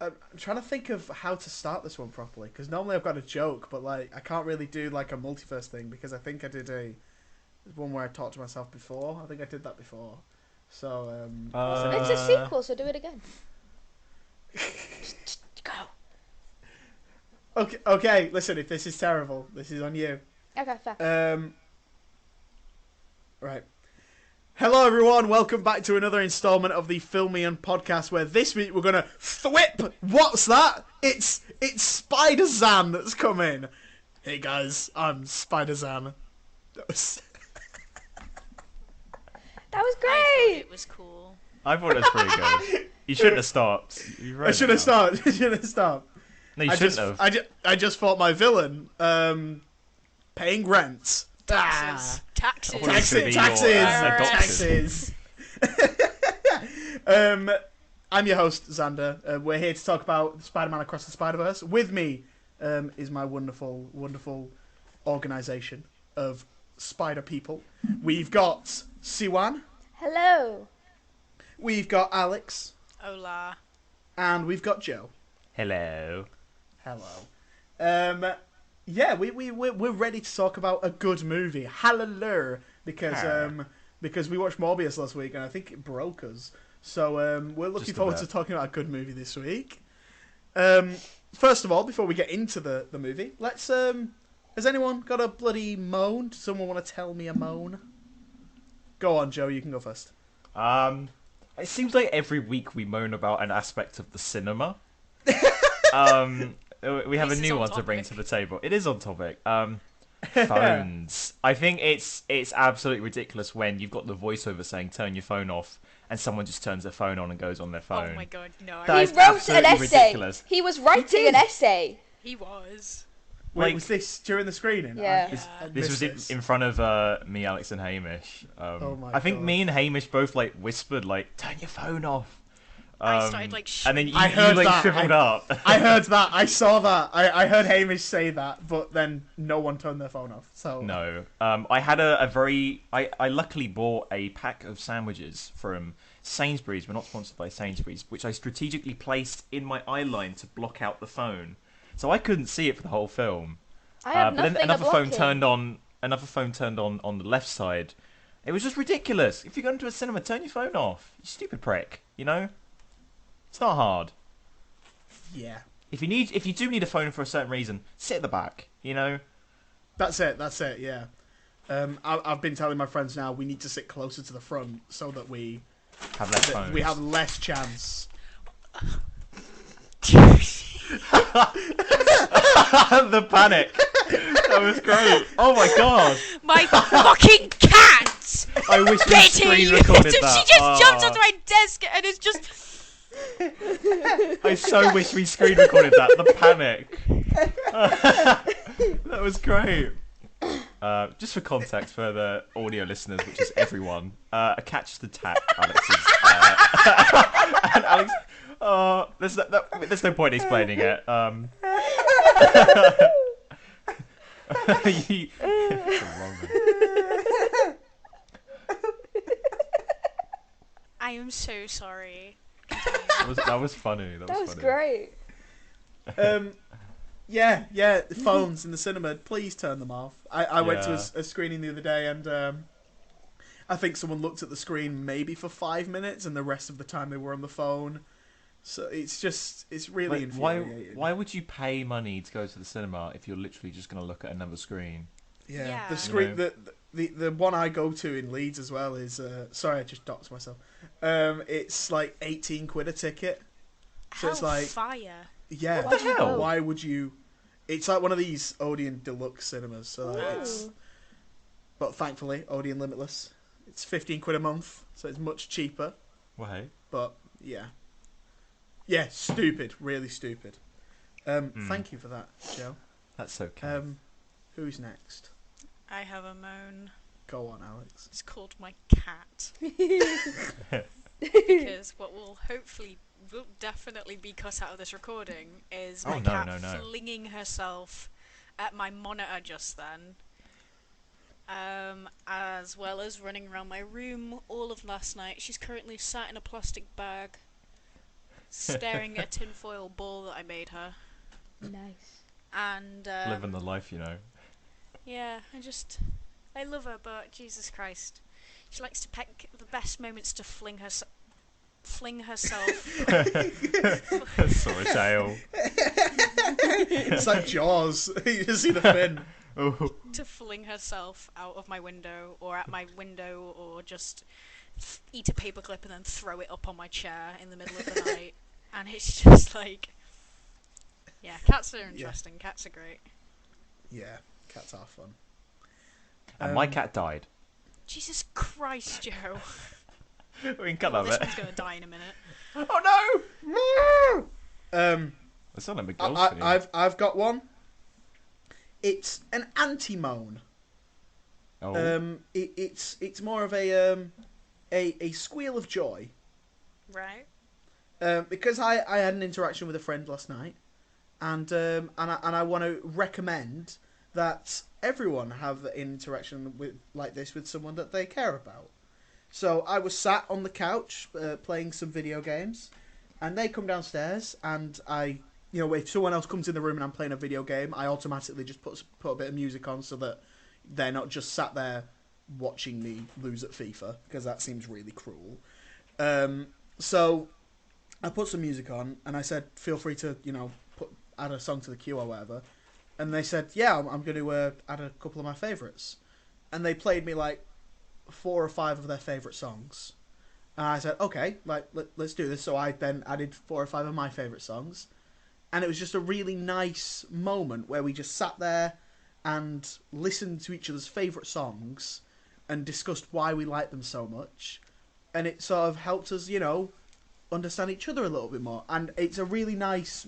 I'm trying to think of how to start this one properly because normally I've got a joke, but like I can't really do like a multiverse thing because I think I did a one where I talked to myself before. I think I did that before. So It's a sequel, so do it again. Just go. okay. Listen, if this is terrible, this is on you. Okay, fair. Right. Hello, everyone. Welcome back to another installment of the Filmian podcast, where this week we're gonna thwip. What's that? It's Spider Zan that's coming. Hey guys, I'm Spider Zan. That was That was I thought great. it was cool. I thought it was pretty good. You shouldn't have stopped. I should have stopped. I should have stopped. No, you shouldn't have. I just fought my villain. Paying rent. Taxes. I thought it was gonna be Taxes. your Taxes. I'm your host, Xander. We're here to talk about Spider-Man Across the Spider-Verse. With me is my wonderful, wonderful organisation of spider people. We've got Siwan, Hello. we've got Alex, Hola. and we've got Joe. Hello. Hello. Yeah, we're ready to talk about a good movie. Hallelujah. Because we watched Morbius last week and I think it broke us. So we're looking Just a forward bit. to talking about a good movie this week. First of all, before we get into the movie, let's has anyone got a bloody moan? Does someone want to tell me a moan? Go on, Joe, you can go first. It seems like every week we moan about an aspect of the cinema. We have a This is new on one to bring topic. to the table. It is on topic. Phones. I think it's absolutely ridiculous when you've got the voiceover saying turn your phone off and someone just turns their phone on and goes on their phone. Oh my god, no. That He is wrote an absolutely essay. ridiculous. He was writing an essay. He was. Wait, Like- was this during the screening? Yeah. I This was missed in front of me, Alex, and Hamish. Oh my I think God. me and Hamish both like whispered like "Turn your phone off." I started, like, and then you, I heard you like that. shriveled up. I heard that. I saw that. I heard Hamish say that, but then no one turned their phone off. So No, I had a very. I luckily bought a pack of sandwiches from Sainsbury's. We're not sponsored by Sainsbury's, which I strategically placed in my eye line to block out the phone, so I couldn't see it for the whole film. I have But then nothing another to phone block turned on. Another phone turned on the left side. It was just ridiculous. If you go into a cinema, turn your phone off. You stupid prick. You know, it's not hard. yeah, If you do need a phone for a certain reason, sit at the back. You know. that's it. That's it. Yeah. I've been telling my friends now we need to sit closer to the front so that we Have less phones. we have less chance. The panic. That was great. Oh my god. My fucking cat! I wish we Betty! screen recorded She that. just jumped onto my desk and is just. I so wish we screen recorded that. The panic. That was great. Just for context for the audio listeners, which is everyone, a cat just attacked Alex's. And Alex. Oh, there's no point explaining it. He- I am so sorry. that was funny. That was funny. great. Yeah. The phones in the cinema. Please turn them off. I went to Yeah. a screening the other day and I think someone looked at the screen maybe for 5 minutes and the rest of the time they were on the phone. So it's really Like, infuriating. why would you pay money to go to the cinema if you're literally just going to look at another screen? Yeah, Yeah. the screen, You know? the one I go to in Leeds as well is sorry, I just doxed myself. It's like 18 quid a ticket. So it's like Hellfire. yeah. What the hell? Why would you? It's like one of these Odeon Deluxe cinemas. So like, it's, Ooh. but thankfully Odeon Limitless. It's 15 quid a month, so it's much cheaper. Well, hey. But yeah, stupid, really stupid. Thank you for that, Joe. That's okay. Who's next? I have a moan. Go on, Alex. It's called my cat. Because what will definitely be cut out of this recording is my Oh, no, cat no, no. flinging herself at my monitor just then. As well as running around my room all of last night. She's currently sat in a plastic bag, staring at a tinfoil ball that I made her. Nice. And Living the life, you know. yeah, I love her, but Jesus Christ, she likes to pick the best moments to fling herself. Swordtail. It's like Jaws. You just see the fin. Oh. To fling herself out of my window or at my window, or just eat a paperclip and then throw it up on my chair in the middle of the night. And it's just like, yeah, cats are interesting. Cats are great. Yeah, cats are fun. And my cat died. Jesus Christ, Joe. We can cut Well, that this bit. one's gonna die in a minute. Oh no! That's not like McGill's I've got one. It's an anti-moan. Oh. It's more of a squeal of joy. Right. Because I had an interaction with a friend last night, and I want to recommend that everyone have an interaction like this with someone that they care about. So I was sat on the couch playing some video games, and they come downstairs, and if someone else comes in the room and I'm playing a video game, I automatically just put a bit of music on so that they're not just sat there watching me lose at FIFA, because that seems really cruel. So I put some music on, and I said, feel free to, add a song to the queue or whatever. And they said, yeah, I'm going to add a couple of my favourites. And they played me, 4 or 5 of their favourite songs. And I said, okay, let's do this. So I then added 4 or 5 of my favourite songs. And it was just a really nice moment where we just sat there and listened to each other's favourite songs and discussed why we liked them so much. And it sort of helped us, understand each other a little bit more. And it was a really nice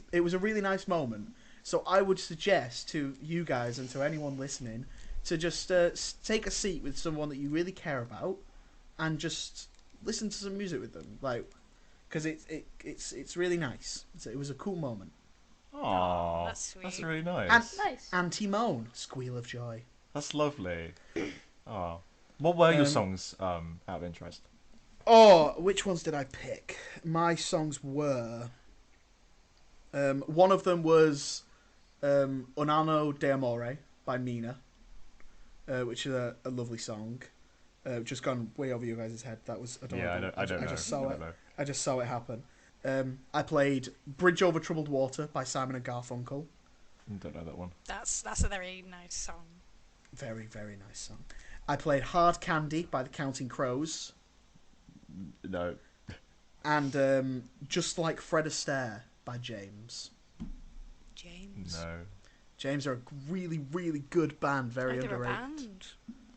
moment. So I would suggest to you guys and to anyone listening to just take a seat with someone that you really care about and just listen to some music with them, because it's really nice. It was a cool moment. Aww, that's sweet. That's really nice. Nice. Anti-moan, squeal of joy. That's lovely. Oh, what were your songs? Out of interest. Oh, which ones did I pick? My songs were. One of them was Un anno d'amore by Mina, which is a lovely song. Just gone way over you guys' head. That was adorable. Yeah, I don't know. I just saw it happen. I played Bridge Over Troubled Water by Simon and Garfunkel. Don't know that one. That's a very nice song. Very, very nice song. I played Hard Candy by the Counting Crows. No. And Just Like Fred Astaire by James. James. No. James are a really, really good band. Very They're a underrated. band.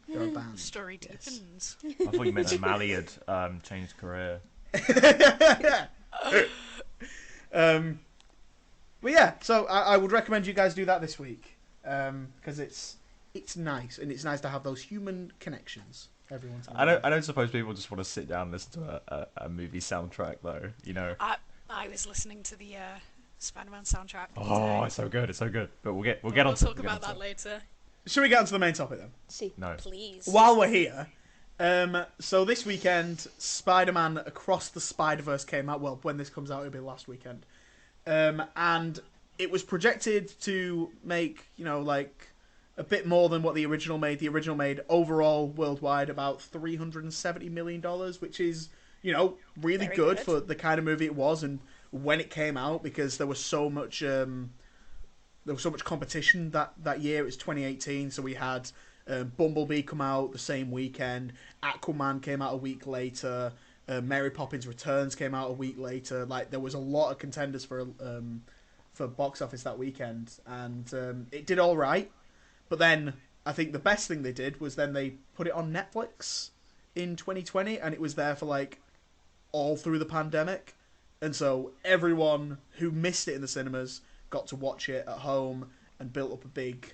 They're a band. Story Yes. deepens. I thought you meant O'Malley had changed career. But yeah, so I would recommend you guys do that this week, because it's nice, and it's nice to have those human connections. Everyone's. I don't suppose people just want to sit down and listen to a movie soundtrack though. I was listening to the Spider-Man soundtrack. Oh, today. it's so good. It's so good. But we'll get We'll on to talk it. about that later. Should we get onto the main topic then? See. No. Please. While we're here, so this weekend, Spider-Man Across the Spider-Verse came out. Well, when this comes out, it'll be last weekend. And it was projected to make, a bit more than what the original made. The original made overall worldwide about $370 million, which is, really Very good good. for the kind of movie it was and when it came out, because there was so much competition that year. It was 2018, so we had Bumblebee come out the same weekend. Aquaman came out a week later. Mary Poppins Returns came out a week later. There was a lot of contenders for box office that weekend, and it did all right. But then I think the best thing they did was then they put it on Netflix in 2020, and it was there for all through the pandemic, and so everyone who missed it in the cinemas got to watch it at home and built up a big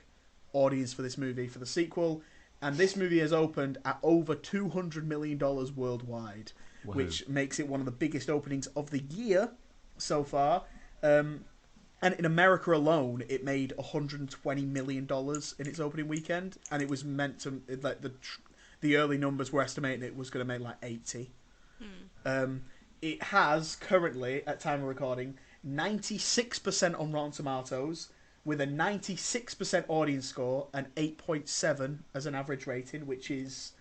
audience for this movie for the sequel. And this movie has opened at over $200 million worldwide, Woohoo. which makes it one of the biggest openings of the year so far. And in America alone, it made $120 million in its opening weekend, and it was meant to the early numbers were estimating it was going to make 80. it has currently, at time of recording, 96% on Rotten Tomatoes, with a 96% audience score and 8.7 as an average rating, which is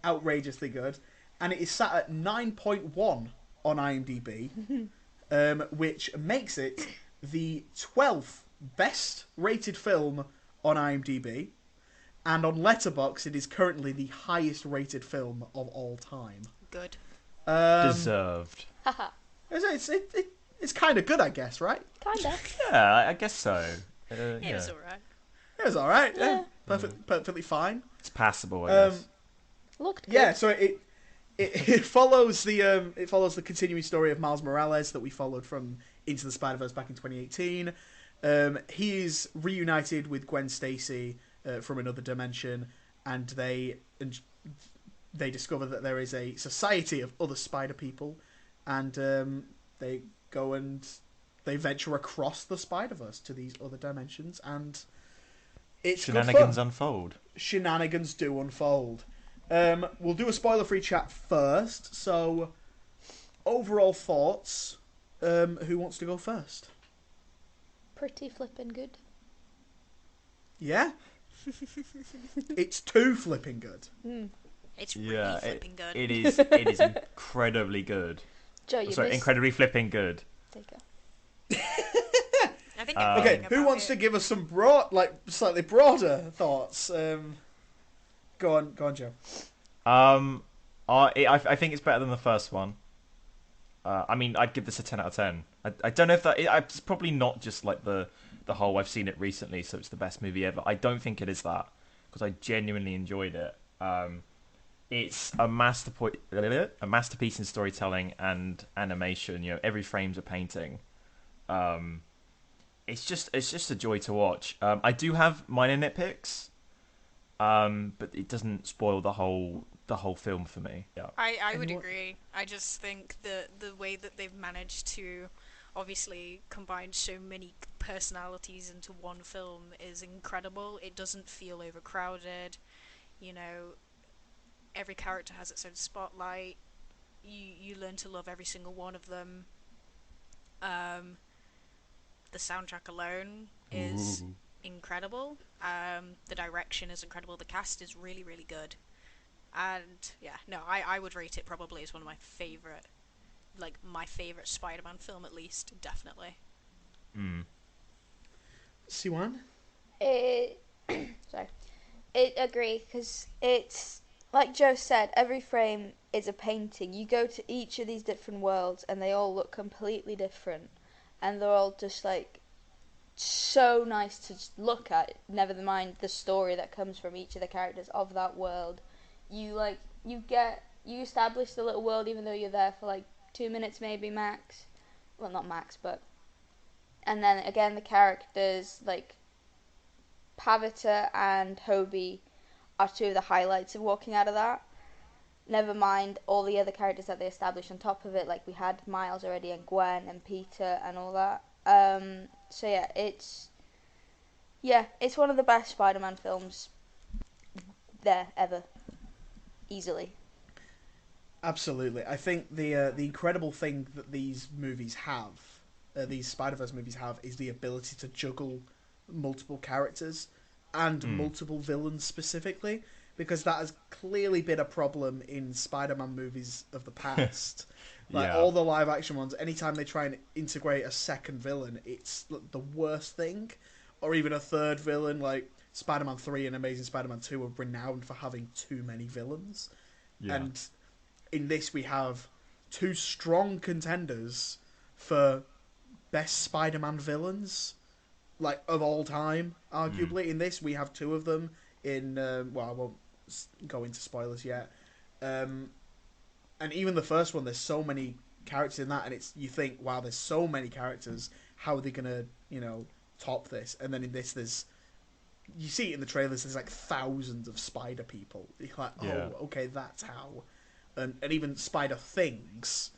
outrageously good. And it is sat at 9.1 on IMDb, which makes it the 12th best rated film on IMDb. And on Letterboxd, it is currently the highest rated film of all time. Good. Deserved. Haha. It's kind of good, I guess, right? Kinda. Yeah, I guess so. It was alright. It was alright, yeah. Yeah. Perfectly fine. It's passable, I guess. Looked good. Yeah, so it follows the continuing story of Miles Morales that we followed from Into the Spider-Verse back in 2018. He is reunited with Gwen Stacy from another dimension, and they discover that there is a society of other spider people, and they go and they venture across the Spider-Verse to these other dimensions, and it's Shenanigans good fun. unfold. Shenanigans do unfold. We'll do a spoiler-free chat first. So, overall thoughts. Who wants to go first? Pretty flippin' good. Yeah. It's too flipping good. It's really flipping good. It is. It is incredibly good. Joe, you Sorry, missed. incredibly flipping good. Take her. I think Okay, everything who about wants it- to give us some slightly broader thoughts? Go on, Joe. I think it's better than the first one. I mean, I'd give this a 10 out of 10. I don't know if it's probably not just like the whole I've seen it recently, so it's the best movie ever. I don't think it is that, because I genuinely enjoyed it. It's a masterpiece in storytelling and animation. You know, every frame's a painting. It's just a joy to watch. I do have minor nitpicks, but it doesn't spoil the whole film for me. Yeah. I would And what- agree. I just think the way that they've managed to obviously combine so many personalities into one film is incredible. It doesn't feel overcrowded. You know, every character has its own spotlight. You learn to love every single one of them. The soundtrack alone is Ooh. incredible. The direction is incredible. The cast is really, really good. And yeah, no, I would rate it probably as one of my favorite, like my favorite Spider-Man film at least, definitely. Siwan? Sorry. I agree, because it's, like Joe said, every frame is a painting. You go to each of these different worlds and they all look completely different. And they're all just, like, so nice to just look at, never mind the story that comes from each of the characters of that world. You establish the little world even though you're there for, like, 2 minutes maybe max. Well, not max, but... And then, again, the characters, like... Pavita and Hobie are two of the highlights of walking out of that. Never mind all the other characters that they established on top of it, like we had Miles already and Gwen and Peter and all that. So yeah, it's one of the best Spider-Man films there ever, easily. Absolutely. I think the incredible thing that these movies have, these Spider-Verse movies have, is the ability to juggle multiple characters and multiple villains specifically, because that has clearly been a problem in Spider-Man movies of the past. Like Yeah. all the live action ones, anytime they try and integrate a second villain, it's the worst thing. Or even a third villain, like Spider-Man 3 and Amazing Spider-Man 2 are renowned for having too many villains. Yeah. And in this we have two strong contenders for best Spider-Man villains, like, of all time, arguably. In this, we have two of them in... well, I won't go into spoilers yet. And even the first one, there's so many characters in that, and you think, wow, there's so many characters, how are they going to, top this? And then in this, you see it in the trailers, there's like thousands of spider people. You're like, oh, Yeah. okay, that's how. And even spider things.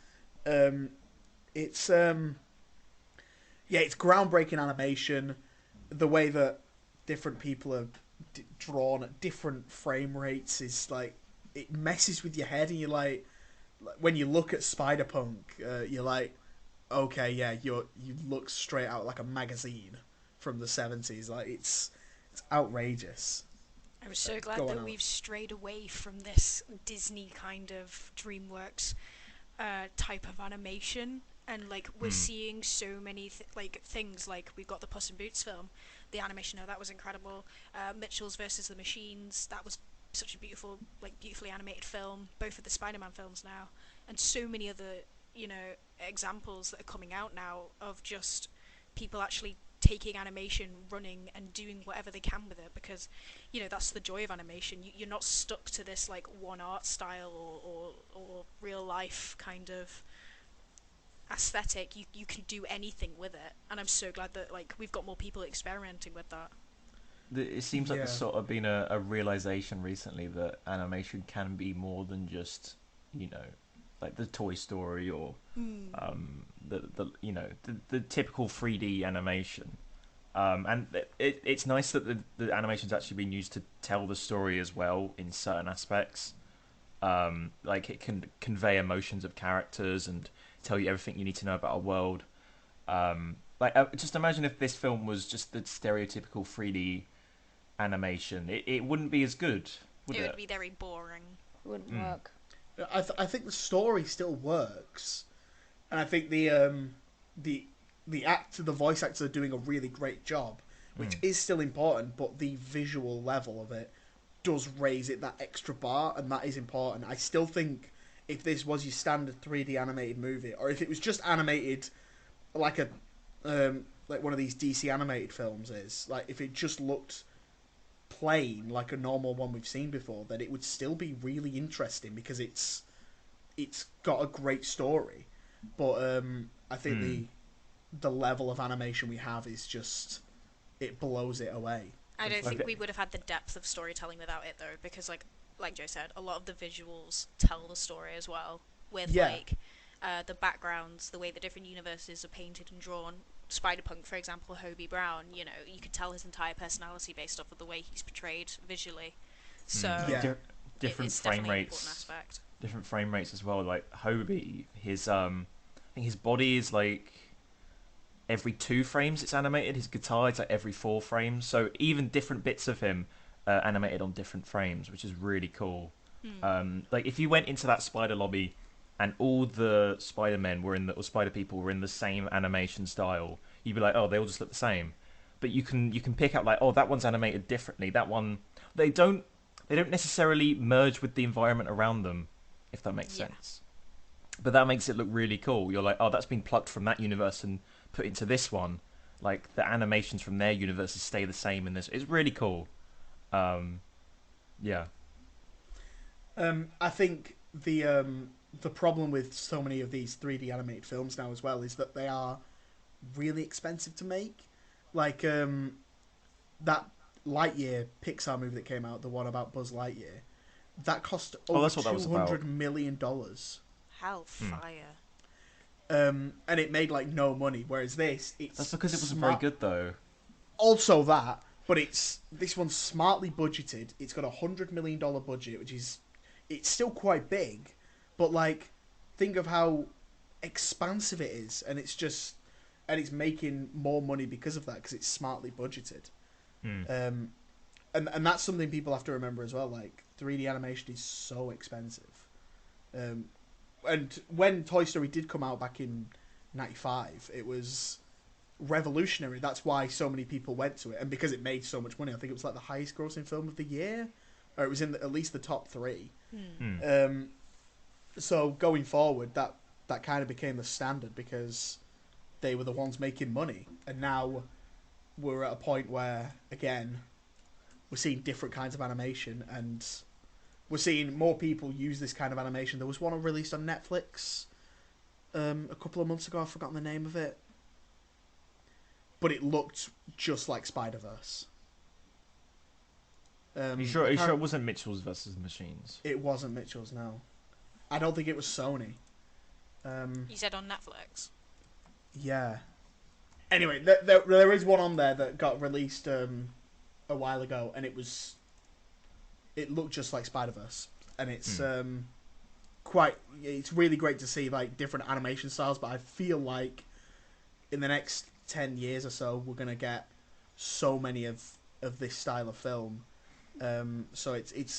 It's groundbreaking animation. The way that different people are drawn at different frame rates is like, it messes with your head, and you're like when you look at Spider-Punk, you're like, okay, yeah, you look straight out like a magazine from the 70s. Like it's outrageous. I'm so glad Go on, that Alex. we've strayed away from this Disney kind of DreamWorks type of animation, and like we're seeing so many things. Like we've got the Puss in Boots film, the animation of that was incredible. Mitchell's versus the Machines, that was such a beautifully animated film. Both of the Spider-Man films now, and so many other examples that are coming out now of just people actually taking animation, running, and doing whatever they can with it, because that's the joy of animation. You're not stuck to this like one art style or real life kind of aesthetic. You can do anything with it, and I'm so glad that like we've got more people experimenting with that. It seems like Yeah. there's sort of been a realization recently that animation can be more than just, like the Toy Story or the typical 3D animation. And it's nice that the animation's actually been used to tell the story as well in certain aspects. Like it can convey emotions of characters and tell you everything you need to know about a world. Just imagine if this film was just the stereotypical 3D animation. It wouldn't be as good, would It it? would be very boring. It wouldn't work. I think the story still works, and I think the voice actors are doing a really great job, which is still important. But the visual level of it does raise it that extra bar, and that is important. I still think if this was your standard 3D animated movie, or if it was just animated like a like one of these DC animated films is, like if it just looked plain like a normal one we've seen before, then it would still be really interesting because it's got a great story. But I think the level of animation we have is just, it blows it away. I don't Like think we would have had the depth of storytelling without it, though, because like Joe said, a lot of the visuals tell the story as well, with Yeah. the backgrounds, the way the different universes are painted and drawn. Spider-Punk, for example, Hobie Brown, you could tell his entire personality based off of the way he's portrayed visually. So Yeah. Different it's frame definitely an important rates. aspect. Different frame rates as well. Like Hobie, I think his body is like every 2 frames it's animated. His guitar is like every 4 frames. So even different bits of him animated on different frames, which is really cool. Like if you went into that spider lobby and all the Spider-Men or Spider People were in the same animation style, you'd be like, oh, they all just look the same. But you can pick out like, oh, that one's animated differently. That one, they don't necessarily merge with the environment around them, if that makes Yeah. sense. But that makes it look really cool. You're like, oh, that's been plucked from that universe and put into this one. Like the animations from their universes stay the same in this. It's really cool. Yeah. I think the problem with so many of these 3D animated films now as well is that they are really expensive to make. Like that Lightyear Pixar movie that came out, the one about Buzz Lightyear, that cost over that's what that was about. $200 million. Hellfire. And it made like no money. Whereas this, it's That's because it wasn't smart- very good though. Also that, but this one's smartly budgeted. It's got $100 million budget, which is, it's still quite big, but like think of how expansive it is, and it's making more money because of that, because it's smartly budgeted. And that's something people have to remember as well. Like 3D animation is so expensive. And when Toy Story did come out back in '95, it was revolutionary. That's why so many people went to it, and because it made so much money. I think it was like the highest grossing film of the year, or it was in at least the top 3. So going forward, that kind of became the standard because they were the ones making money, and now we're at a point where again we're seeing different kinds of animation, and we're seeing more people use this kind of animation. There was one released on Netflix a couple of months ago. I've forgotten the name of it, but it looked just like Spider-Verse. Are you sure it wasn't Mitchell's versus the Machines? It wasn't Mitchell's, no. I don't think it was Sony. You said on Netflix. Yeah. Anyway, there is one on there that got released a while ago, and it looked just like Spider-Verse, and it's it's really great to see like different animation styles, but I feel like in the next 10 years or so we're gonna get so many of this style of film. So it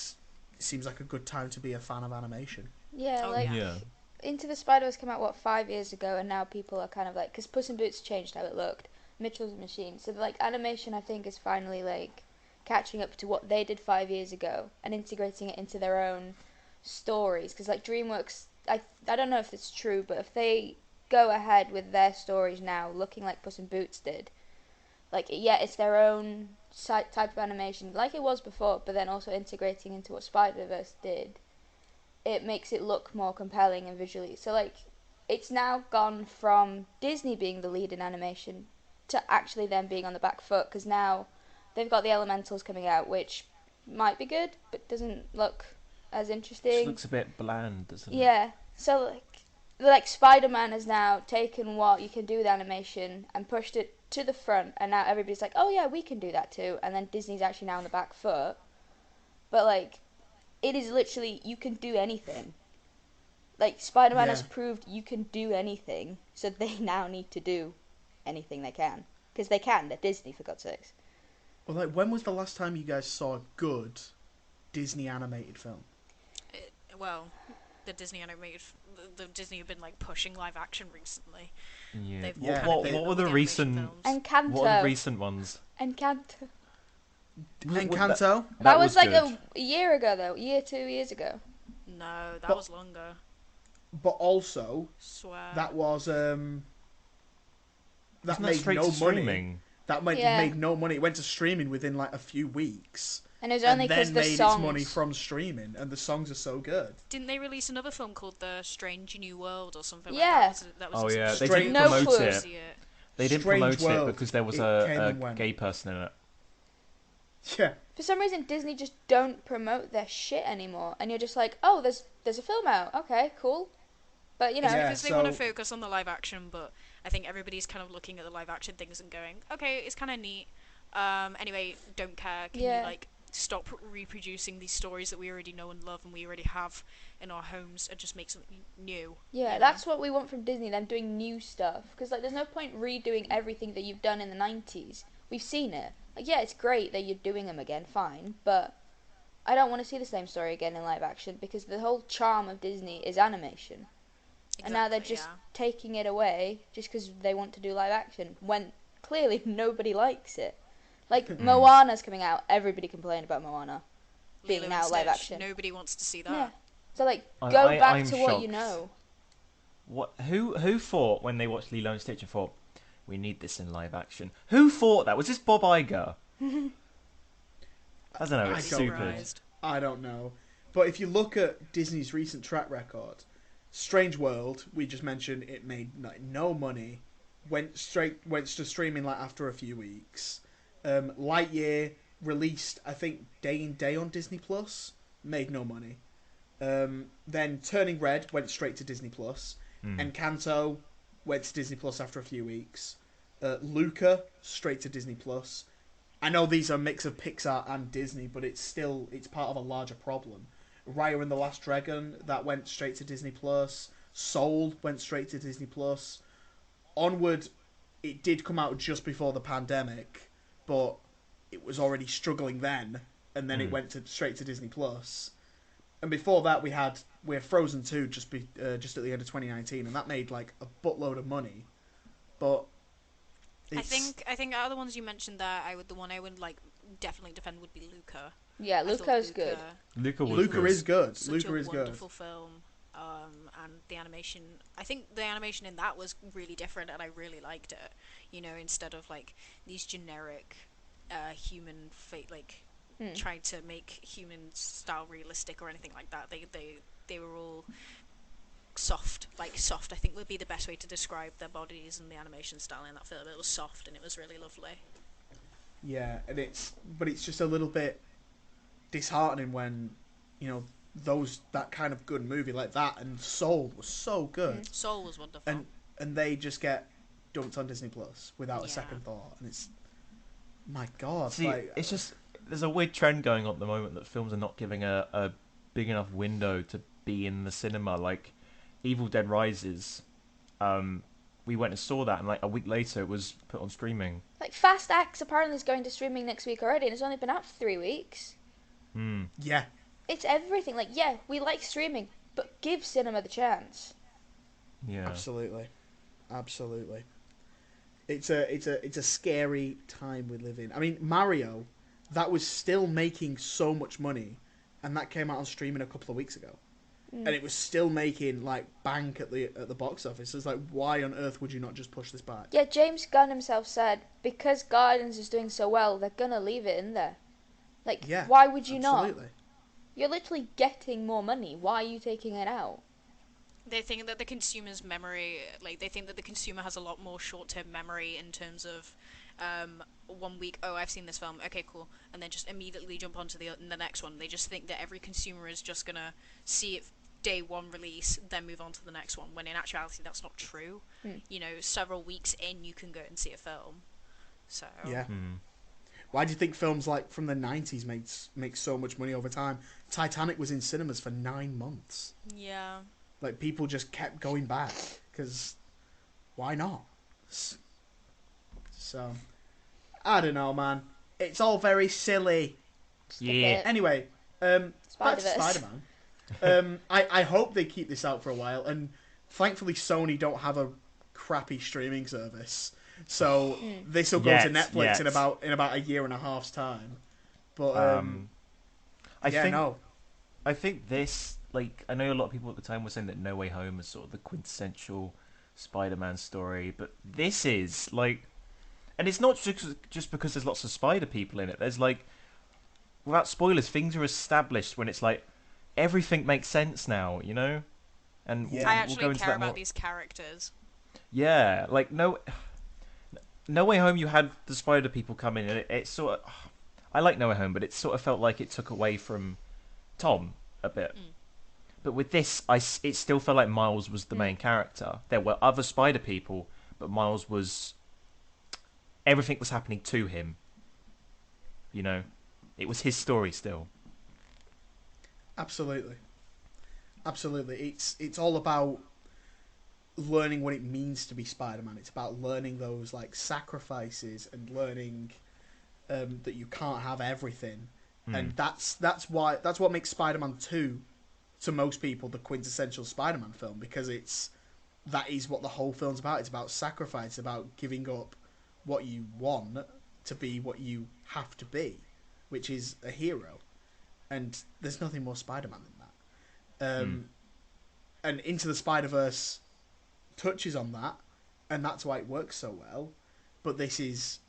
seems like a good time to be a fan of animation. Yeah, Oh, like Yeah. Into the Spider-Verse came out 5 years ago, and now people are kind of like, because Puss in Boots changed how it looked, Mitchell's a Machine, so like animation I think is finally like catching up to what they did 5 years ago and integrating it into their own stories. Because like DreamWorks, I don't know if it's true, but if they go ahead with their stories now, looking like Puss in Boots did, like yeah, it's their own type of animation, like it was before, but then also integrating into what Spider-Verse did. It makes it look more compelling and visually. So like, it's now gone from Disney being the lead in animation to actually them being on the back foot, because now they've got the Elementals coming out, which might be good, but doesn't look as Just interesting. looks a bit bland, doesn't it? Yeah. So like Spider-Man has now taken what you can do with animation and pushed it to the front, and now everybody's like, oh yeah, we can do that too. And then Disney's actually now on the back foot. But like, it is literally, you can do anything. Like, Spider-Man has Yeah. proved you can do anything, so they now need to do anything they can. Because they can, they're Disney, for God's sakes. Well, like, when was the last time you guys saw a good Disney animated film? Well, the Disney animated, the Disney have been like pushing live action recently. Yeah. They've Yeah, kind of they- been What were with the animation recent? films. Encanto. What are the recent ones? Encanto. Encanto? That was like good. a year ago, though. 2 years ago. No, that But- was longer. But also, Swear. that was that Isn't that made straight no to money. streaming? That Yeah. made no money. It went to streaming within like a few weeks, And it was and only because then the made songs. its money from streaming. And the songs are so good. Didn't they release another film called The Strange New World or something Yeah. like that? That was Oh yeah, they Strange- didn't No promote clue. it. See it. They didn't Strange promote World, it because there was it came a and went. gay person in it. Yeah, For some reason, Disney just don't promote their shit anymore, and you're just like, oh, there's a film out. Okay, cool. But you know, Yeah, Because they want to so- focus on the live action, but I think everybody's kind of looking at the live action things and going, okay, it's kind of neat. Anyway, don't care. Can Yeah. you like stop reproducing these stories that we already know and love and we already have in our homes and just make something new? yeah, you know? that's what we want from Disney. Them doing new stuff, because like, there's no point redoing everything that you've done in the '90s. We've seen it. Like, yeah, it's great that you're doing them again, fine, but I don't want to see the same story again in live action, because the whole charm of Disney is animation. And now they're Exactly, just yeah. taking it away just because they want to do live action, when clearly nobody likes it. Like, Moana's coming out, everybody complained about Moana being Lilo now and live Stitch, action. Nobody wants to see that. Yeah. So, like, I- go I- back I'm to what you shocked. know. What? Who thought when they watched Lilo and Stitch and thought we need this in live action? Who thought that? Was this Bob Iger? I don't know. I It's don't stupid. know. Surprised. I don't know. But if you look at Disney's recent track record, Strange World, we just mentioned, it made like no money, went to streaming like after a few weeks. Lightyear released, I think, day in day on Disney Plus, made no money. Then Turning Red went straight to Disney Plus. Encanto went to Disney Plus after a few weeks. Luca straight to Disney Plus. I know these are a mix of Pixar and Disney, but it's part of a larger problem. Raya and the Last Dragon, that went straight to Disney Plus. Soul went straight to Disney Plus. Onward, it did come out just before the pandemic, but it was already struggling then, and then it went straight to Disney Plus. And before that, we had Frozen 2 just at the end of 2019, and that made like a buttload of money. But I it's, think out of the ones you mentioned there, the one I would like definitely defend would be Luca. Yeah, I thought Luca's good. Luca was Luca good. is good. Such Luca a is good. wonderful film. And the animation, I think the animation in that was really different, and I really liked it. You know, instead of like these generic human fate, like trying to make human style realistic or anything like that. They were all soft. I think would be the best way to describe their bodies and the animation style in that film. It was soft and it was really lovely. Yeah, and it's just a little bit disheartening when, you know, that kind of good movie like that and Soul was so good, Soul was wonderful. and they just get dumped on Disney Plus without a Yeah. second thought, and it's, my God, See, like, it's just there's a weird trend going on at the moment that films are not giving a big enough window to be in the cinema. Like Evil Dead Rises, we went and saw that, and like a week later it was put on streaming. Like Fast X apparently is going to streaming next week already, and it's only been out for 3 weeks. Yeah, It's everything. Like, yeah, we like streaming, but give cinema the chance. Yeah. absolutely. It's a scary time we live in. I mean, Mario, that was still making so much money, and that came out on streaming a couple of weeks ago, and it was still making like bank at the box office. So it's like, why on earth would you not just push this back? Yeah, James Gunn himself said because Guardians is doing so well, they're gonna leave it in there. Like, Yeah, why would you absolutely. not? You're literally getting more money. Why are you taking it out? They think that the consumer's memory, like they think that the consumer has a lot more short-term memory in terms of 1 week, oh, I've seen this film, okay, cool, and then just immediately jump onto the next one. They just think that every consumer is just gonna see it day one release, then move on to the next one, when in actuality that's not true. You know, several weeks in you can go and see a film. So Yeah. Why do you think films like from the 90s make so much money over time? Titanic was in cinemas for 9 months. yeah. Like, people just kept going back because why not? So, I don't know, man. It's all very silly. Just a Yeah. bit. Anyway, back to Spider-Verse. Spider-Man. I hope they keep this out for a while, and thankfully Sony don't have a crappy streaming service, so this will go to Netflix in about a year and a half's time. But I yeah, think no, I think this, like, I know a lot of people at the time were saying that No Way Home is sort of the quintessential Spider-Man story, but this is like, and it's not just because there's lots of Spider people in it. There's like, without spoilers, things are established when it's like everything makes sense now, you know. And Yeah. I We'll actually go into care that about more. these characters. Yeah, like No Way Home, you had the Spider people come in, and it sort of, I like No Way Home, but it sort of felt like it took away from Tom a bit. But with this, it still felt like Miles was the main character. There were other Spider people, but Miles was, everything was happening to him. You know, it was his story still. absolutely. It's all about learning what it means to be Spider-Man. It's about learning those like sacrifices and learning that you can't have everything, and that's what makes Spider-Man 2 to most people the quintessential Spider-Man film, because that is what the whole film's about. It's about sacrifice, it's about giving up what you want to be what you have to be, which is a hero, and there's nothing more Spider-Man than that. And Into the Spider-Verse touches on that, and that's why it works so well. But this is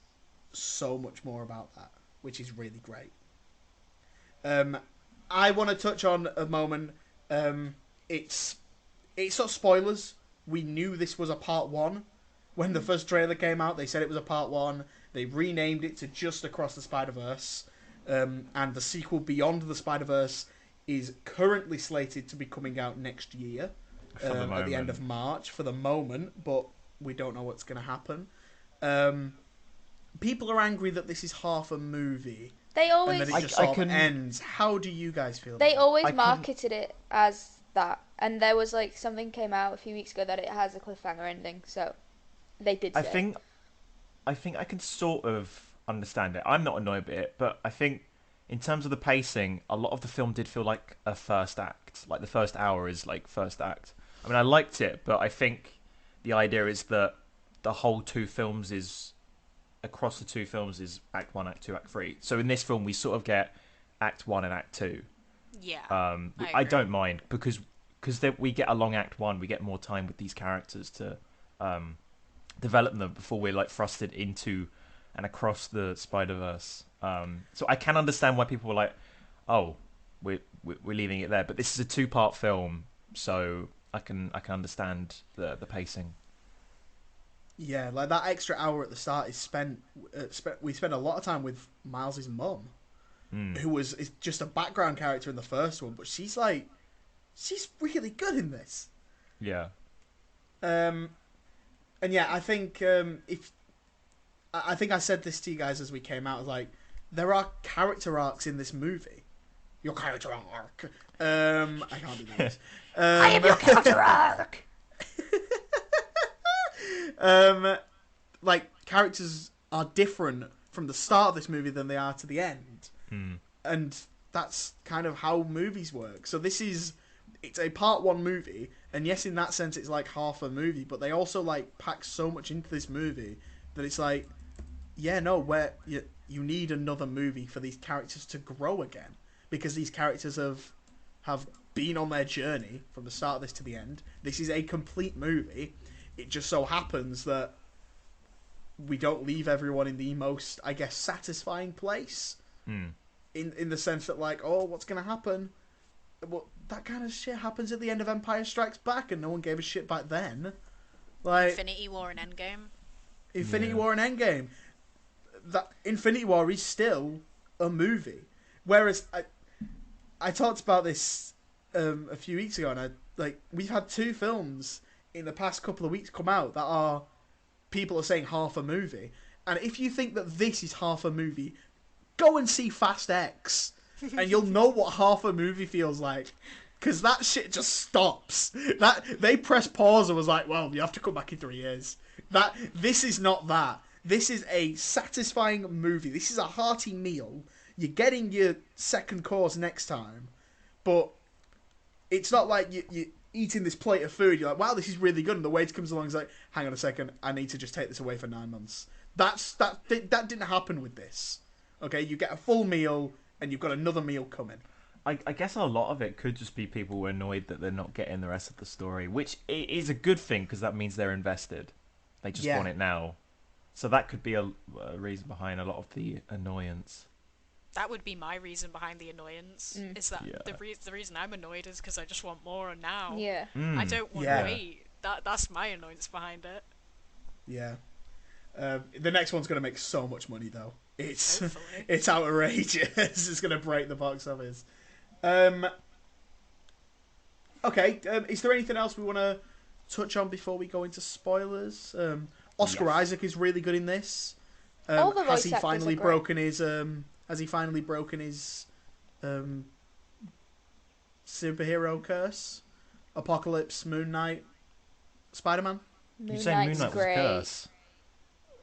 so much more about that, which is really great. I want to touch on a moment. It's not spoilers. We knew this was a part one when the first trailer came out. They said it was a part one. They renamed it to just Across the Spider-Verse, and the sequel Beyond the Spider-Verse is currently slated to be coming out next year, at the end of March for the moment, but we don't know what's going to happen. People are angry that this is half a movie They and that always it just sort of ends. How do you guys feel? they about always I couldn't- marketed it as that, and there was like something came out a few weeks ago that it has a cliffhanger ending, so they did say I think I can sort of understand it. I'm not annoyed by it, but I think in terms of the pacing, a lot of the film did feel like a first act. Like the first hour is like first act. I mean, I liked it, but I think the idea is that the whole two films is, across the two films, is Act 1, Act 2, Act 3. So in this film, we sort of get Act 1 and Act 2. Yeah. I agree. don't mind because we get a long Act 1, we get more time with these characters to develop them before we're like thrusted into and across the Spider-Verse. So I can understand why people were like, "Oh, we're leaving it there." But this is a 2-part film, so I can understand the pacing. Yeah, like that extra hour at the start is spent. We spent a lot of time with Miles's mum, who is just a background character in the first one, but she's really good in this. Yeah. And yeah, I think I think I said this to you guys as we came out. Like, there are character arcs in this movie. your character arc. I can't do this. I am your character arc. Like, characters are different from the start of this movie than they are to the end. And that's kind of how movies work. So it's a part one movie, and yes, in that sense it's like half a movie, but they also like pack so much into this movie that it's like, yeah, no, where you need another movie for these characters to grow again, because these characters have been on their journey from the start of this to the end. This is a complete movie. It just so happens that we don't leave everyone in the most, I guess, satisfying place. In the sense that, like, oh, what's going to happen? Well, that kind of shit happens at the end of Empire Strikes Back, and no one gave a shit back then. Like Infinity War and Endgame. Infinity War and Endgame. That Infinity War is still a movie. Whereas I talked about this a few weeks ago, and we've had two films in the past couple of weeks come out that are, people are saying, half a movie. And if you think that this is half a movie, go and see Fast X, and you'll know what half a movie feels like. Because that shit just stops. They press pause and was like, well, you have to come back in 3 years. This is not that. This is a satisfying movie. This is a hearty meal. You're getting your second course next time. But it's not like you're eating this plate of food. You're like, wow, this is really good. And the waiter comes along and is like, hang on a second, I need to just take this away for 9 months. That didn't happen with this. Okay, you get a full meal, and you've got another meal coming. I guess a lot of it could just be people were annoyed that they're not getting the rest of the story, which is a good thing because that means they're invested. They just want it now. So that could be a reason behind a lot of the annoyance. That would be my reason behind the annoyance. Is that the reason I'm annoyed is because I just want more now. Yeah. I don't want to wait. That's my annoyance behind it. Yeah. The next one's going to make so much money, though. Hopefully. It's outrageous. It's going to break the box office. Okay. Is there anything else we want to touch on before we go into spoilers? Oscar Isaac is really good in this. All the voice has he actors finally are great. broken his? Has he finally broken his superhero curse? Apocalypse, Moon Knight, Spider-Man. You say Moon Knight was a curse?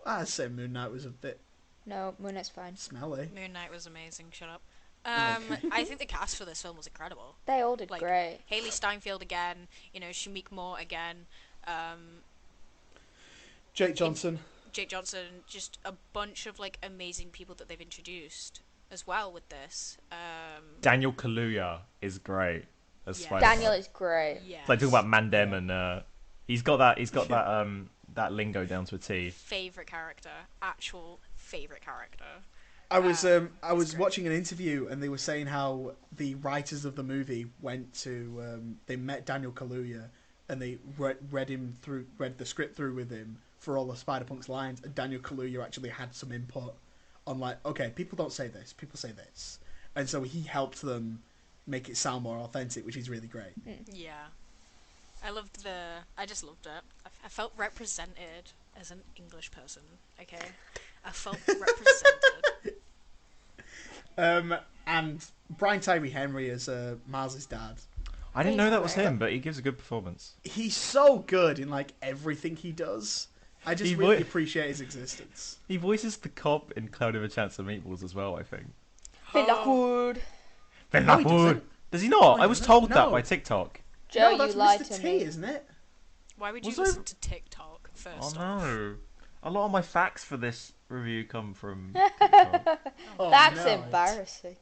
I'd say Moon Knight was a bit No, Moon Knight's fine. smelly. Moon Knight was amazing. Shut up. I think the cast for this film was incredible. They all did Like, great. Haley Steinfeld again. Shamik Moore again. Jake Johnson. Jake Johnson. Just a bunch of amazing people that they've introduced as well with this. Daniel Kaluuya is great as Yeah. Spider-Man. Daniel is great. Yes. It's like talking about Mandem and he's got that lingo down to a T. Favorite character. Actual favorite character. I was great. watching an interview and they were saying how the writers of the movie went to they met Daniel Kaluuya and they read the script through with him for all of Spider-Punk's lines, and Daniel Kaluuya actually had some input on okay, people don't say this, people say this, and so he helped them make it sound more authentic, which is really great. Yeah. I just loved it. I felt represented as an English person, okay? I felt represented. And Brian Tyree Henry as Miles' dad. I didn't know that was him, but he gives a good performance. He's so good in everything he does. I just really appreciate his existence. He voices the cop in Cloud of a Chance of Meatballs as well, I think. Phil Lockwood. Ben No, he Lockwood. doesn't. Does he not? No, he I was doesn't. told that No. by TikTok. Joe, No, that's you lied Mr. to T, me. isn't it? Why would you Was I- listen to TikTok Oh first off? no. A lot of my facts for this review come from TikTok. Oh, That's no. embarrassing.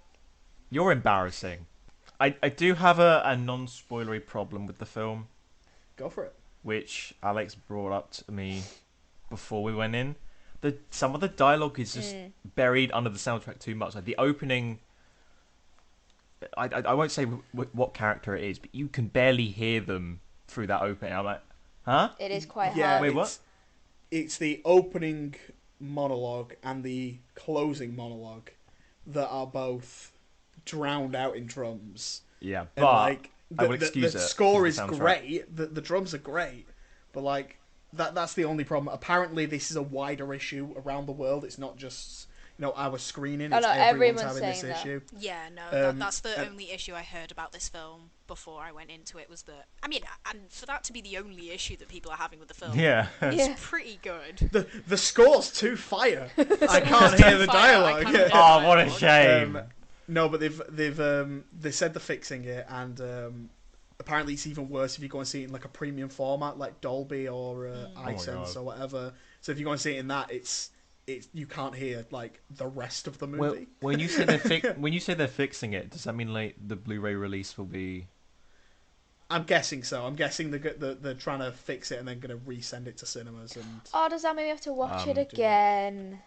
You're embarrassing. I do have a non-spoilery problem with the film, Go for it. which Alex brought up to me before we went in. Some of the dialogue is just buried under the soundtrack too much. Like the opening, I won't say what character it is, but you can barely hear them through that opening. I'm like, huh? It is quite Yeah, hard. Wait, what? It's the opening monologue and the closing monologue that are both drowned out in drums. Yeah, And, but I would the excuse it. score with is the soundtrack. great. The drums are great, but that's the only problem. Apparently, this is a wider issue around the world. It's not just our screening. Oh, It's no, everyone's everyone's having this saying that. issue. Yeah, no, that's the and- only issue I heard about this film before I went into it was that. I mean, and for that to be the only issue that people are having with the film, Yeah. Yeah. pretty good. The score's too fire. I can't hear the Fire, I dialogue. can't hear the Oh, what a dialogue. shame. No, but they said they're fixing it, and apparently it's even worse if you go and see it in like a premium format like Dolby or my iSense God. or whatever. So if you go and see it in that, it's you can't hear like the rest of the Well, movie. when you say they're fixing it, does that mean like the Blu-ray release will be? I'm guessing so. I'm guessing they're trying to fix it and then going to resend it to cinemas. And Oh, does that mean we have to watch it Um, again?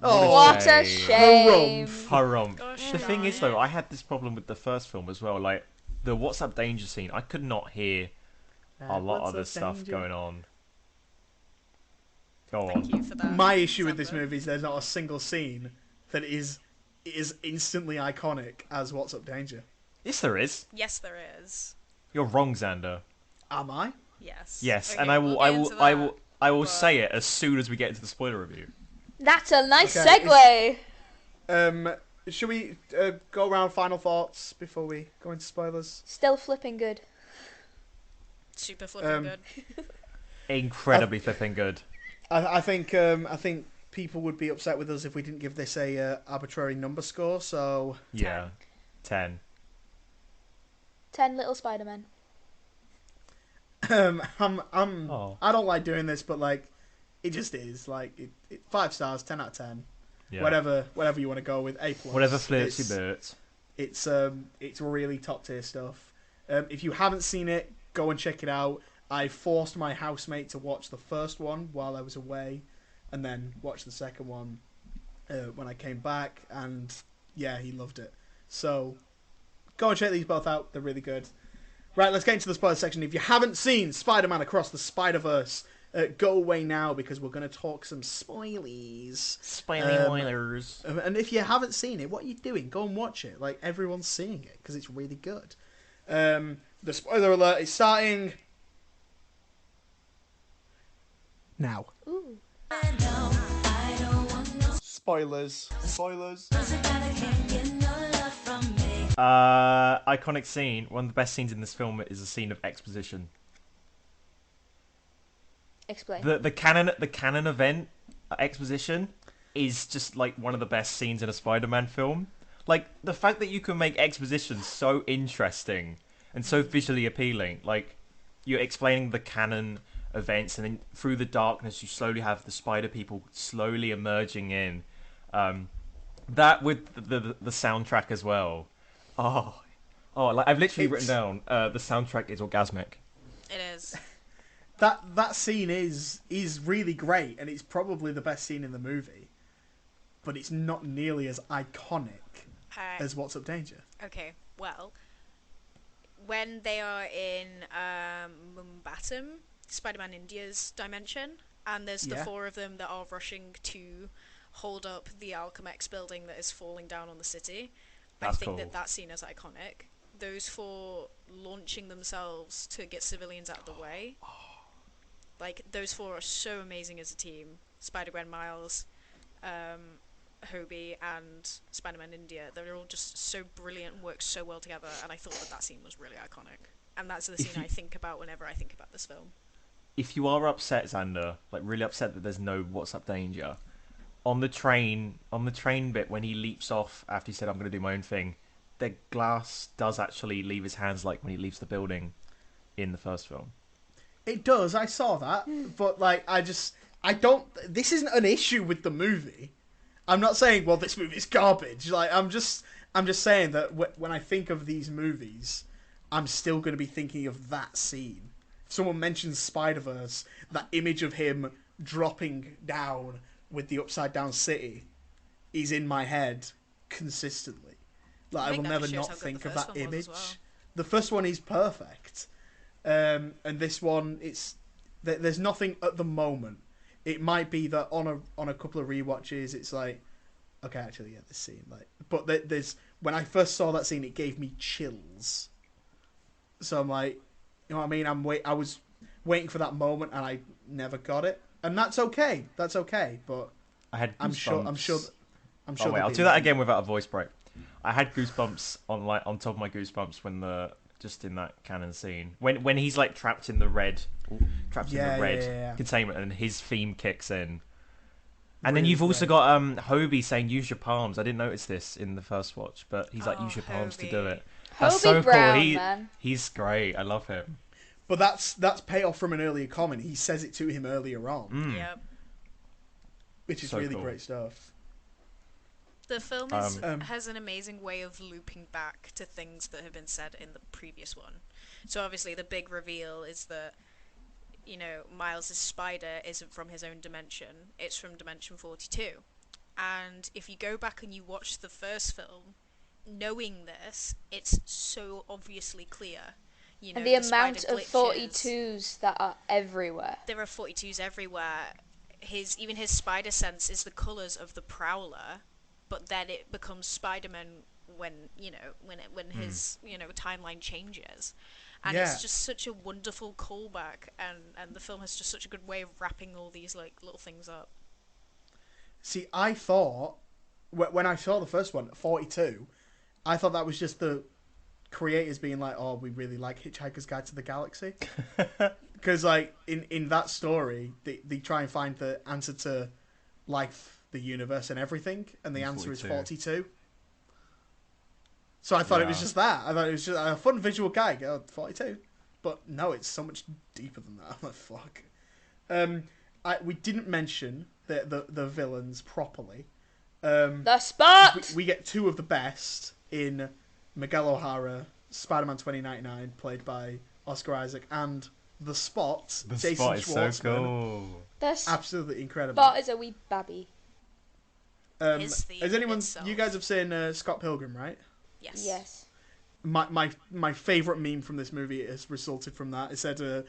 oh, What a shame. shame. Harumph. Gosh The thing is, darn though, it. I had this problem with the first film as well. Like the "What's Up Danger" scene, I could not hear a lot of the stuff going on. Go on. Thank you for that. My issue with this Xander. movie is there's not a single scene that is instantly iconic as "What's Up Danger." Yes, there is. Yes, there is. You're wrong, Xander. Am I? Yes. Yes, Okay, and I we'll will, get into that, I will but- say it as soon as we get into the spoiler review. That's a nice Okay, segue. Should we go around final thoughts before we go into spoilers? Still flipping good. Super flipping Um, good. Incredibly flipping good. I think people would be upset with us if we didn't give this a arbitrary number score. So Yeah, 10. 10 little Spider-Men. Oh. I don't like doing this, but like it just is like 5 stars, 10 out of 10. Yeah. Whatever you want to go with, A+. Whatever flirts It's- your birds. It's really top tier stuff. If you haven't seen it, go and check it out. I forced my housemate to watch the first one while I was away, and then watch the second one when I came back, and yeah, he loved it. So go and check these both out; they're really good. Right, let's get into the spoiler section. If you haven't seen Spider-Man Across the Spider-Verse, go away now because we're going to talk some spoilies. Spiley Oilers. And if you haven't seen it, what are you doing? Go and watch it. Like, everyone's seeing it because it's really good. The spoiler alert is starting now. Ooh. Spoilers. Iconic scene. One of the best scenes in this film is a scene of exposition. Explain. The canon event exposition is just like one of the best scenes in a Spider-Man film. Like the fact that you can make exposition so interesting and so visually appealing. Like you're explaining the canon events, and then through the darkness you slowly have the Spider People slowly emerging in. That with the soundtrack as well. Oh, like I've literally written down the soundtrack is orgasmic. It is. That scene is really great, and it's probably the best scene in the movie. But it's not nearly as iconic as What's Up Danger. Okay, well, when they are in Mumbattam, Spider-Man India's dimension, and there's the Yeah. 4 of them that are rushing to hold up the Alchemex building that is falling down on the city. That's I think cool. that scene is iconic. Those 4 launching themselves to get civilians out of the way. Like, those 4 are so amazing as a team. Spider-Gwen, Miles, Hobie, and Spider-Man India. They're all just so brilliant and work so well together, and I thought that scene was really iconic. And that's the scene I think about whenever I think about this film. If you are upset, Xander, like really upset that there's no What's Up Danger, on the train bit when he leaps off after he said I'm going to do my own thing, the glass does actually leave his hands like when he leaves the building in the first film. It does. I saw that, but like, I don't. This isn't an issue with the movie. I'm not saying, well, this movie's garbage. Like, I'm just saying that when I think of these movies, I'm still going to be thinking of that scene. If someone mentions Spider-Verse, that image of him dropping down with the upside down city is in my head consistently. Like, I think will that never just shows not how good think the of first that one was image. as well. The first one is perfect. And this one, there's nothing at the moment. It might be that on a couple of rewatches, it's like, okay, actually, yeah, this scene, like, but there's when I first saw that scene, it gave me chills. So I'm like, you know what I mean? I was waiting for that moment, and I never got it, and that's okay. That's okay. But I had I'm sure. goosebumps I'm sure. Oh wait, there'll I'll be do that another. again without a voice break. I had goosebumps on top of my goosebumps when just in that canon scene when he's like trapped in the red Yeah. containment and his theme kicks in. And then Really you've also great. got Hobie saying "use your palms." I didn't notice this in the first watch, but he's like Oh, "use your palms to do Hobie. it." That's Hobie so Brown, cool. man. He's great. I love him. But that's payoff from an earlier comment. He says it to him earlier on, Yep. which is So really cool. great stuff. The film Um, has an amazing way of looping back to things that have been said in the previous one. So obviously the big reveal is that, you know, Miles' spider isn't from his own dimension, it's from Dimension 42. And if you go back and you watch the first film, knowing this, it's so obviously clear. You know, And the spider amount of glitches. 42s that are everywhere. There are 42s everywhere. Even his spider sense is the colours of the Prowler, but then it becomes Spider-Man when his timeline changes, and Yeah. it's just such a wonderful callback, and the film has just such a good way of wrapping all these like little things up. See, I thought when I saw the first one, 42, I thought that was just the creators being like, "Oh, we really like Hitchhiker's Guide to the Galaxy," because like in that story, they try and find the answer to life, the universe, and everything, and the answer is 42. So I thought it was Yeah. just that. I thought it was just a fun visual gag. 42, but no, it's so much deeper than that. I'm like, fuck. We didn't mention the villains properly. The Spot! We get two of the best in Miguel O'Hara, Spider-Man 2099, played by Oscar Isaac, and The Spot, The Jason spot is so Schwartzman. cool. The Absolutely incredible. Spot is a wee babby. His theme Has anyone? itself. You guys have seen Scott Pilgrim, right? Yes. Yes. My favorite meme from this movie has resulted from that. It said, do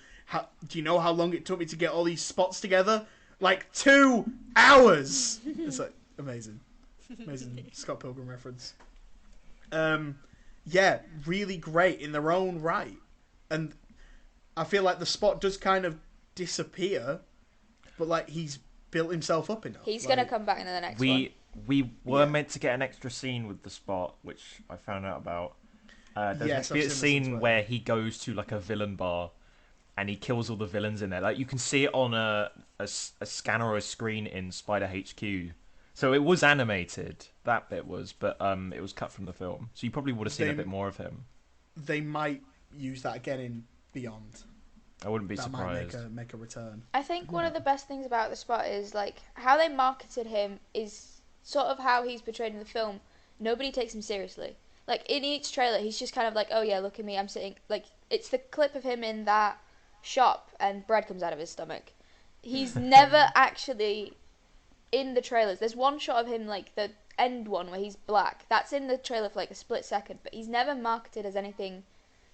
you know how long it took me to get all these spots together? Like 2 hours. It's like amazing Scott Pilgrim reference. Yeah, really great in their own right, and I feel like the Spot does kind of disappear, but like he's built himself up enough. He's like, going to come back in the next one. We were Yeah. meant to get an extra scene with the Spot, which I found out about. There's Yes, meant to be I've a seen this scene as well. where he goes to like a villain bar, and he kills all the villains in there. Like you can see it on a scanner or a screen in Spider HQ. So it was animated, that bit was, but it was cut from the film. So you probably would have seen a They- bit more of him. They might use that again in Beyond. I wouldn't be That surprised. might make a return. I think one of the best things about the Spot is like how they marketed him is sort of how he's portrayed in the film. Nobody takes him seriously. Like in each trailer, he's just kind of like, "Oh yeah, look at me, I'm sitting." Like it's the clip of him in that shop and bread comes out of his stomach. He's never actually in the trailers. There's one shot of him, like the end one where he's black. That's in the trailer for like a split second, but he's never marketed as anything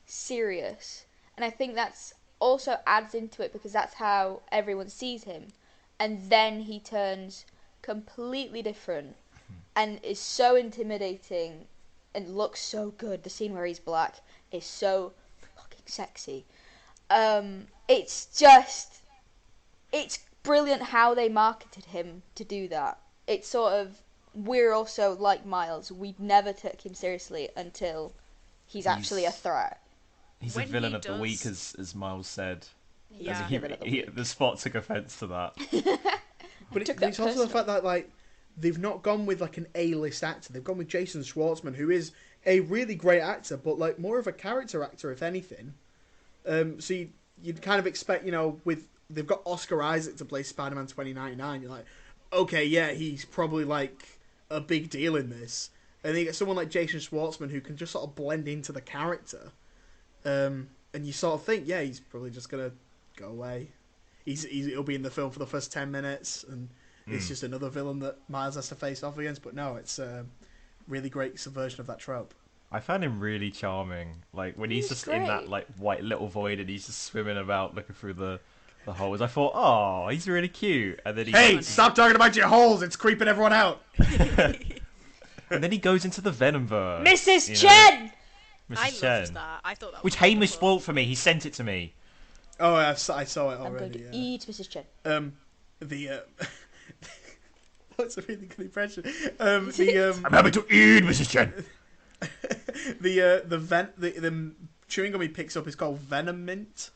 serious. And I think that's also adds into it because that's how everyone sees him. And then he turns completely different and is so intimidating and looks so good. The scene where he's black is so fucking sexy. It's brilliant how they marketed him to do that. It's sort of, we're also like Miles. We never took him seriously until he's actually a threat. He's When a villain he of the week, does- as Miles said. Yeah. As he- Villain of the he- week. the Spot took offence to that. But Took that it's also the personally. fact that like they've not gone with like an A-list actor. They've gone with Jason Schwartzman, who is a really great actor, but like more of a character actor, if anything. So you'd kind of expect, you know, with they've got Oscar Isaac to play Spider-Man 2099. You're like, okay, yeah, he's probably like a big deal in this. And then you get someone like Jason Schwartzman who can just sort of blend into the character. And you sort of think, yeah, he's probably just gonna go away. He'll be in the film for the first 10 minutes, and it's just another villain that Miles has to face off against. But no, it's a really great subversion of that trope. I found him really charming. Like when he's He's just in that great. like white little void and he's just swimming about looking through the holes. I thought, oh, he's really cute. And then he Hey, goes, stop talking about your holes! It's creeping everyone out. and then he goes into the Venomverse. Mrs. you know? Chen! Mrs. I Chen. loved that. I thought that was Which Hamish wonderful. spoiled for me. He sent it to me. Oh, I saw it I'm going already. to Yeah. eat Mrs. Chen. The It's a really good impression. The I'm happy to eat, Mrs. Chen. the chewing gum he picks up is called Venom Mint.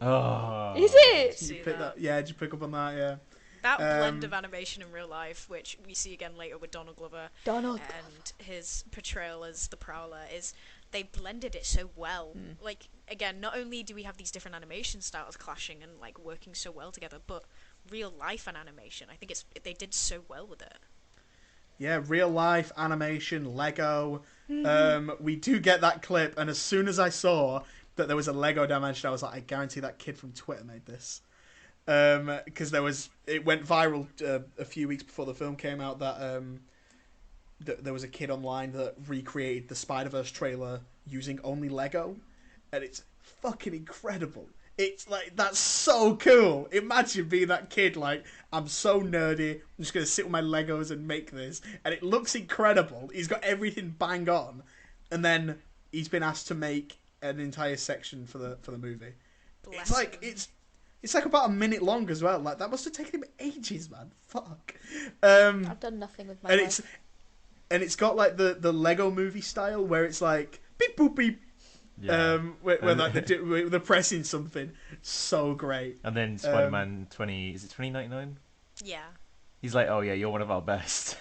Oh. Is it? See You pick that. that? Yeah, did you pick up on that? Yeah. That blend Um, of animation in real life, which we see again later with Donald Glover Donald. and his portrayal as the Prowler, is they blended it so well. Like, again, not only do we have these different animation styles clashing and like working so well together, but real life and animation. I think they did so well with it. Yeah, real life animation, Lego. We do get that clip, and as soon as I saw that there was a Lego dimension, I was like, I guarantee that kid from Twitter made this. Because it went viral a few weeks before the film came out that there was a kid online that recreated the Spider-Verse trailer using only Lego, and it's fucking incredible. It's like, that's so cool. Imagine being that kid, like, I'm so nerdy, I'm just gonna sit with my Legos and make this, and it looks incredible. He's got everything bang on, and then he's been asked to make an entire section for the movie. Bless It's like him. it's like about a minute long as well. Like, that must have taken him ages, man. Fuck. I've done nothing with my And life. it's got like the Lego movie style where it's like beep boop beep. Yeah. Where like they're pressing something. So great. And then Spider-Man 20, is it 2099? Yeah. He's like, oh yeah, you're one of our best.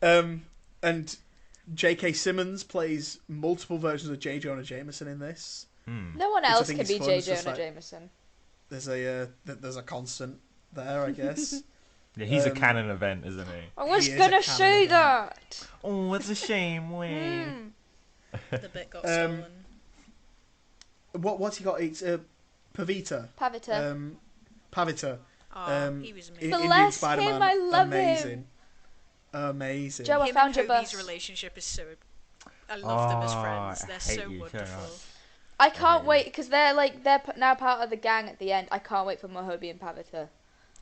And J.K. Simmons plays multiple versions of J. Jonah Jameson in this. No one I else think can is be fun. J. It's just Jonah like- Jameson. There's a constant there, I guess. Yeah, he's a Um, canon event, isn't he? I was He is a gonna canon say event. that. Oh, it's a shame. Wait. The bit got Um, stolen. What's he got? It's Pavita. Pavita. Pavita. Oh, he was amazing. Bless Indian Spider-Man. him, I love Amazing. him. Amazing. Joe, I Him found and your Hobie's bus. relationship is so. I love them as Oh, friends. I They're hate so you, shut wonderful. up. I can't Yeah. wait because they're now part of the gang at the end. I can't wait for Mohobie and Pavita.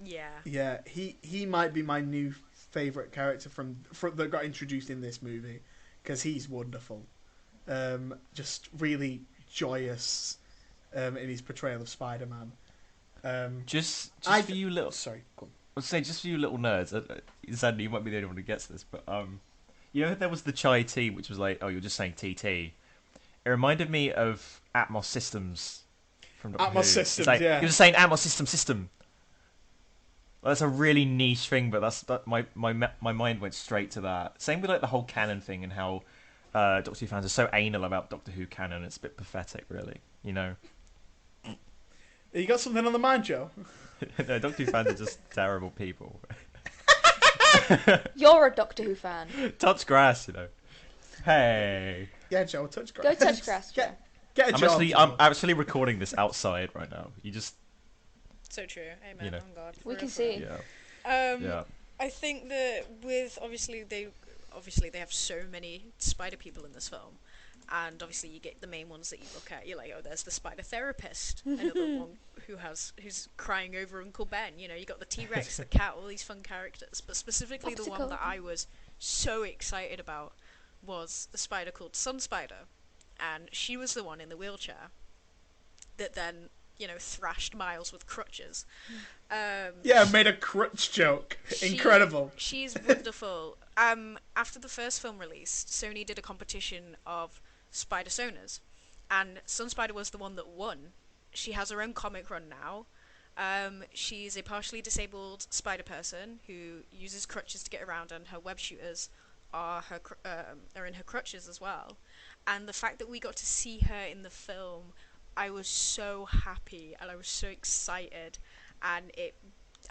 Yeah. Yeah, he might be my new favorite character from that got introduced in this movie because he's wonderful. Just really joyous in his portrayal of Spider-Man. Just I- for you little, Sorry, go on. I'll say just for you little nerds. Sandy, you might be the only one who gets this, but you know there was the chai tea, which was like, oh, you're just saying TT. It reminded me of Atmos Systems from Doctor Atmos Who. Systems, It's like, yeah. You're just saying Atmos System. That's a really niche thing, but my mind went straight to that. Same with like the whole canon thing and how Doctor Who fans are so anal about Doctor Who canon. It's a bit pathetic, really. You know, You got something on the mind, Joe? no, Doctor Who fans are just terrible people. You're a Doctor Who fan. Touch grass, you know. Hey, Yeah, Joe, touch grass. Go touch grass, Joe. Get a job. I'm Joe. actually recording this outside right now. You just So true. Amen. You know. On God. We can forever. see. yeah. Yeah. I think that with obviously they have so many spider people in this film, and obviously you get the main ones that you look at. You're like, oh, there's the spider therapist, another one who's crying over Uncle Ben. You know, you got the T-Rex, the cat, all these fun characters. But specifically, the one Popsicle. that I was so excited about was the spider called Sun Spider, and she was the one in the wheelchair that then thrashed Miles with crutches. Yeah, made a crutch joke. Incredible. She's wonderful. After the first film released, Sony did a competition of Spider-Sonas, and Sun Spider was the one that won. She has her own comic run now. She's a partially disabled spider person who uses crutches to get around, and her web shooters are in her crutches as well. And the fact that we got to see her in the film, I was so happy and I was so excited, and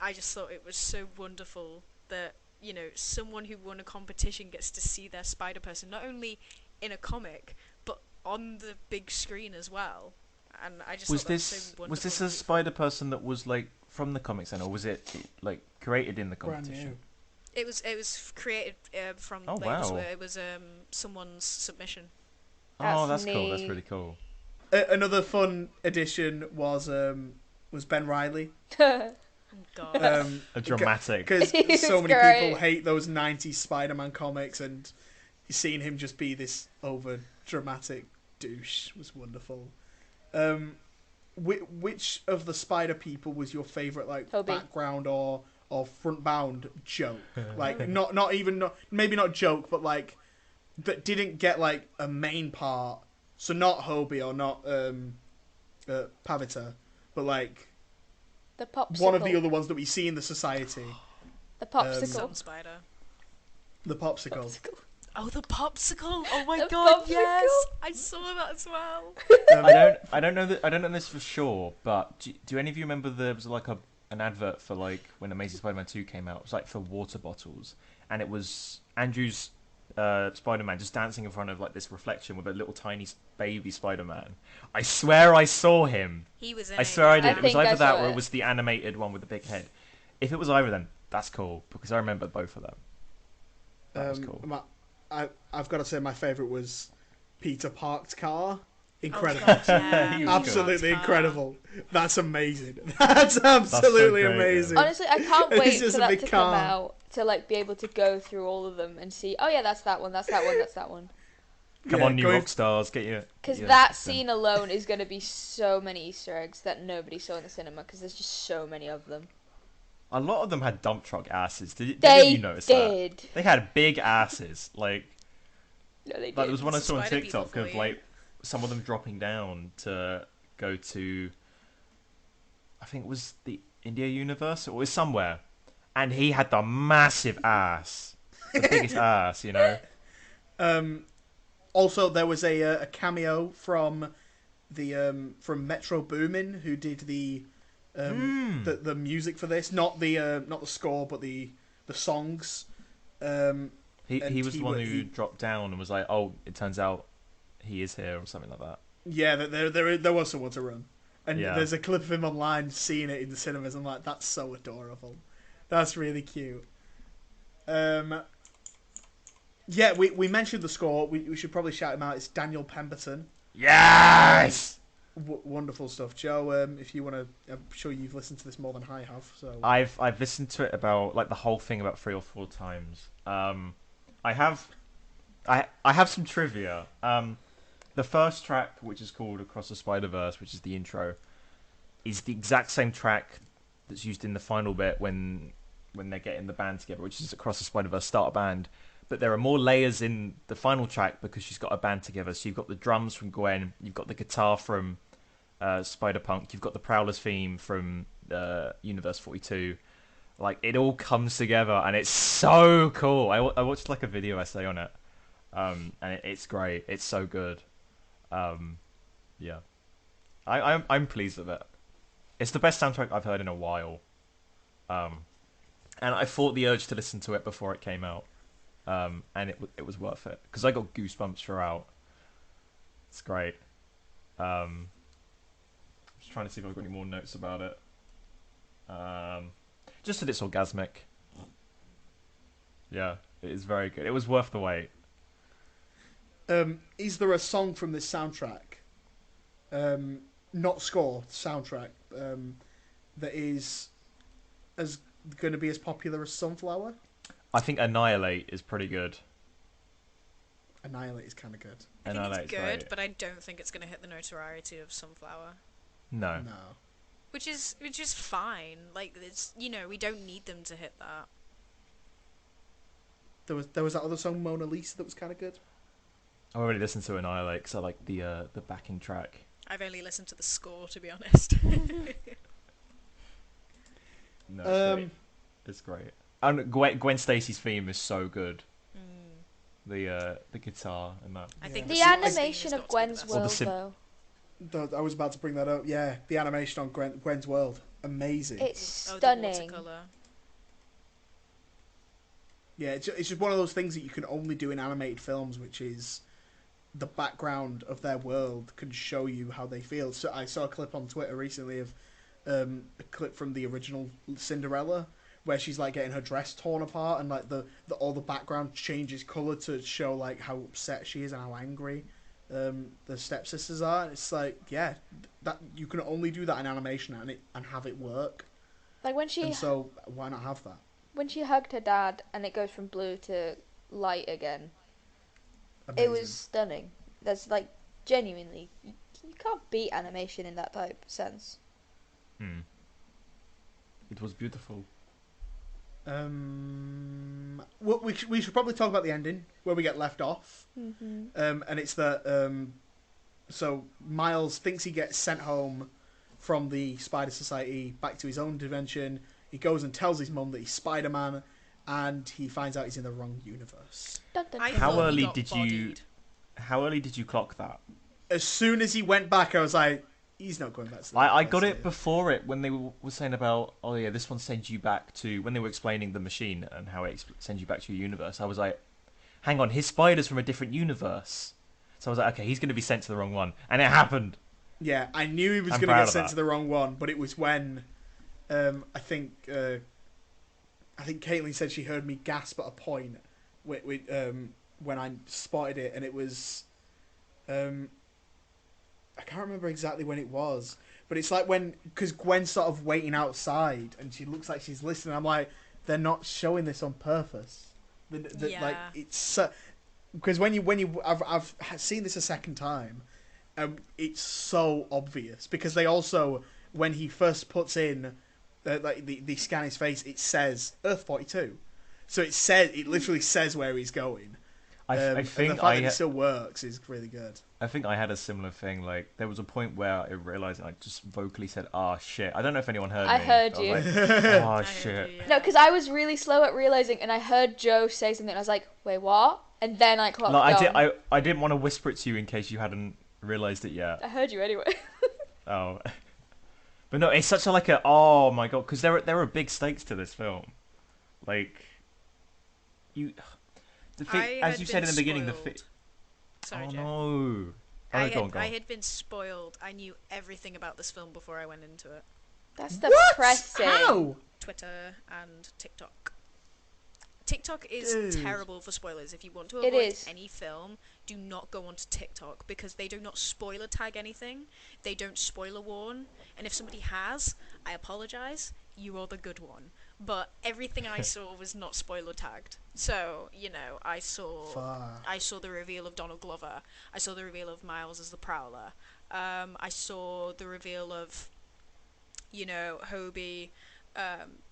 I just thought it was so wonderful that someone who won a competition gets to see their spider person not only in a comic but on the big screen as well. And I just Was thought that was so wonderful. this a spider person that was like from the comics then, or was it like created in the Brand competition? new. It was created from Oh, like, wow. it was someone's submission. Oh, That's that's cool. That's neat. really cool. Another fun addition was Ben Riley. Oh, God. A dramatic. Because He was so many great. people hate those 90s Spider-Man comics, and seeing him just be this over dramatic douche was wonderful. Which of the spider people was your favourite, like, Hobie. background or or front bound joke. Like not even maybe not joke, but like that didn't get like a main part. So not Hobie or not Pavita, but like The popsicle. one of the other ones that we see in the society, The popsicle. Sun Spider. the popsicle. Popsicle. Oh, the popsicle! Oh my The god, popsicle. yes! I saw that as well. I don't know this for sure, but do any of you remember there was like an advert for like when Amazing Spider-Man 2 came out? It was like for water bottles, and it was Andrew's Spider-Man just dancing in front of like this reflection with a little tiny baby Spider-Man. I swear I saw him. He was in I it, swear I yeah. did. It was think I either that saw or it. it was the animated one with the big head. If it was either, then that's cool because I remember both of them. That was cool. I've got to say my favourite was Peter Park's car. Incredible. Oh, God, yeah. He was Absolutely good. incredible. That's amazing. That's absolutely great, amazing. Honestly, I can't It's wait just for a that big to car. come out to like be able to go through all of them and see. Oh yeah, that's that one. That's that one. That's that one. Come Yeah, on, new going- rock stars, get your. Because get your that system. scene alone is going to be so many Easter eggs that nobody saw in the cinema. Because there's just so many of them. A lot of them had dump truck asses. Did They you notice that? did. They had big asses. Like No, they did. there was one I saw on Spider people TikTok for of you. like some of them dropping down to go to. I think it was the India universe. Or it was somewhere, and he had the massive ass, the biggest ass. You know. Also, there was a cameo from from Metro Boomin, who did the music for this, not the score, but the songs. He And was the one who he- dropped down and was like, "Oh, it turns out he is here," or something like that. Yeah, there was someone to run, and Yeah. there's a clip of him online seeing it in the cinemas. I'm like, that's so adorable. That's really cute. Yeah, we mentioned the score. We should probably shout him out. It's Daniel Pemberton. Yes. Wonderful stuff, Joe. If you want to, I'm sure you've listened to this more than I have. So I've listened to it about like the whole thing about 3 or 4 times. I have some trivia. The first track, which is called Across the Spider-Verse, which is the intro, is the exact same track that's used in the final bit when they're getting the band together, which is Across the Spider-Verse Start a Band. But there are more layers in the final track because she's got a band together. So you've got the drums from Gwen, you've got the guitar from Spider-Punk, you've got the Prowler's theme from Universe 42. Like, it all comes together, and it's so cool. I watched like a video essay on it, and it's great. It's so good. Yeah, I'm pleased with it. It's the best soundtrack I've heard in a while. And I fought the urge to listen to it before it came out. And it was worth it because I got goosebumps throughout. It's great. Just trying to see if I've got any more notes about it. Just that it's orgasmic. Yeah, it is very good. It was worth the wait. is there a song from this soundtrack, not score, soundtrack, that is going to be as popular as Sunflower? I think Annihilate is pretty good. Annihilate is kind of good. I think Annihilate's it's good, great. but I don't think it's going to hit the notoriety of Sunflower. No. No. Which is fine. Like, it's, we don't need them to hit that. There was that other song, Mona Lisa, that was kind of good. I already listened to Annihilate because I like the backing track. I've only listened to the score, to be honest. No, it's great. It's great. And Gwen Stacy's theme is so good. The guitar and that. I think The score theme animation has of got to be the Gwen's best. Well, the world, sim- though, I was about to bring that up. Yeah, the animation on Gwen's World, amazing. it's Oh, the stunning. watercolour. Yeah, it's just one of those things that you can only do in animated films, which is the background of their world can show you how they feel. So I saw a clip on Twitter recently of a clip from the original Cinderella, where she's like getting her dress torn apart, and like the all the background changes color to show like how upset she is and how angry the stepsisters are. And it's like, yeah, that you can only do that in animation and have it work. Like when she And so why not have that? hugged her dad and it goes from blue to light again. It Amazing. was stunning. That's like genuinely, you can't beat animation in that type of sense. It was beautiful. We should probably talk about the ending where we get left off. Mm-hmm. And it's that so Miles thinks he gets sent home from the Spider Society back to his own dimension. He goes and tells his mum that he's Spider-Man, and he finds out he's in the wrong universe. Dun, dun, I dun. How thought he early got did bodied. How early did you clock that? As soon as he went back, I was like, he's not going back to the I universe got it here. before it when they were saying about, oh yeah, this one sends you back to, when they were explaining the machine and how it sends you back to your universe. I was like, hang on, his spider's from a different universe. So I was like, okay, he's going to be sent to the wrong one. And it happened. Yeah, I knew he was I'm going to proud get of sent that. to the wrong one, but it was when I think Caitlin said she heard me gasp at a point when I spotted it, and it was I can't remember exactly when it was, but it's like because Gwen's sort of waiting outside and she looks like she's listening. I'm like, they're not showing this on purpose. Yeah. Like it's because I've seen this a second time. It's so obvious because they also, when he first puts in like the scan his face, it says Earth 42, so it literally says where he's going. I And the think fact that it still works is really good. I think I had a similar thing. Like there was a point where I realized and I just vocally said, "Ah, shit." I don't know if anyone heard me. I heard was you. like, I oh heard shit. you, yeah. No, because I was really slow at realizing, and I heard Joe say something, and I was like, "Wait, what?" And then I clocked Like, on. I didn't want to whisper it to you in case you hadn't realized it yet. I heard you anyway. Oh, but no, it's such a like a oh my god, because there are big stakes to this film. Like you, the I thing, as had you said in been the beginning, spoiled. Sorry, oh Joe. no, I go on. had been spoiled. I knew everything about this film before I went into it. That's What? depressing. How? Twitter and TikTok. TikTok is Dude. terrible for spoilers. If you want to It avoid is. any film, do not go onto TikTok because they do not spoiler tag anything. They don't spoiler warn. And if somebody has, I apologize. You are the good one. But everything I saw was not spoiler tagged. So, I saw Fuck. the reveal of Donald Glover. I saw the reveal of Miles as the Prowler. I saw the reveal of, Hobie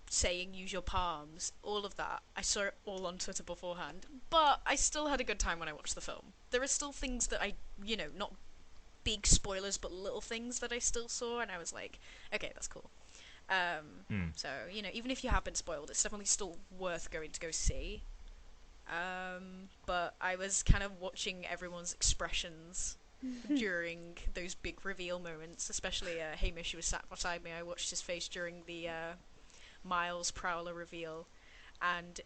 saying use your palms. All of that. I saw it all on Twitter beforehand. But I still had a good time when I watched the film. There are still things that I, not big spoilers, but little things that I still saw, and I was like, okay, that's cool. So, even if you have been spoiled, it's definitely still worth going to go see. But I was kind of watching everyone's expressions during those big reveal moments, especially Hamish, who was sat beside me. I watched his face during the Miles Prowler reveal, and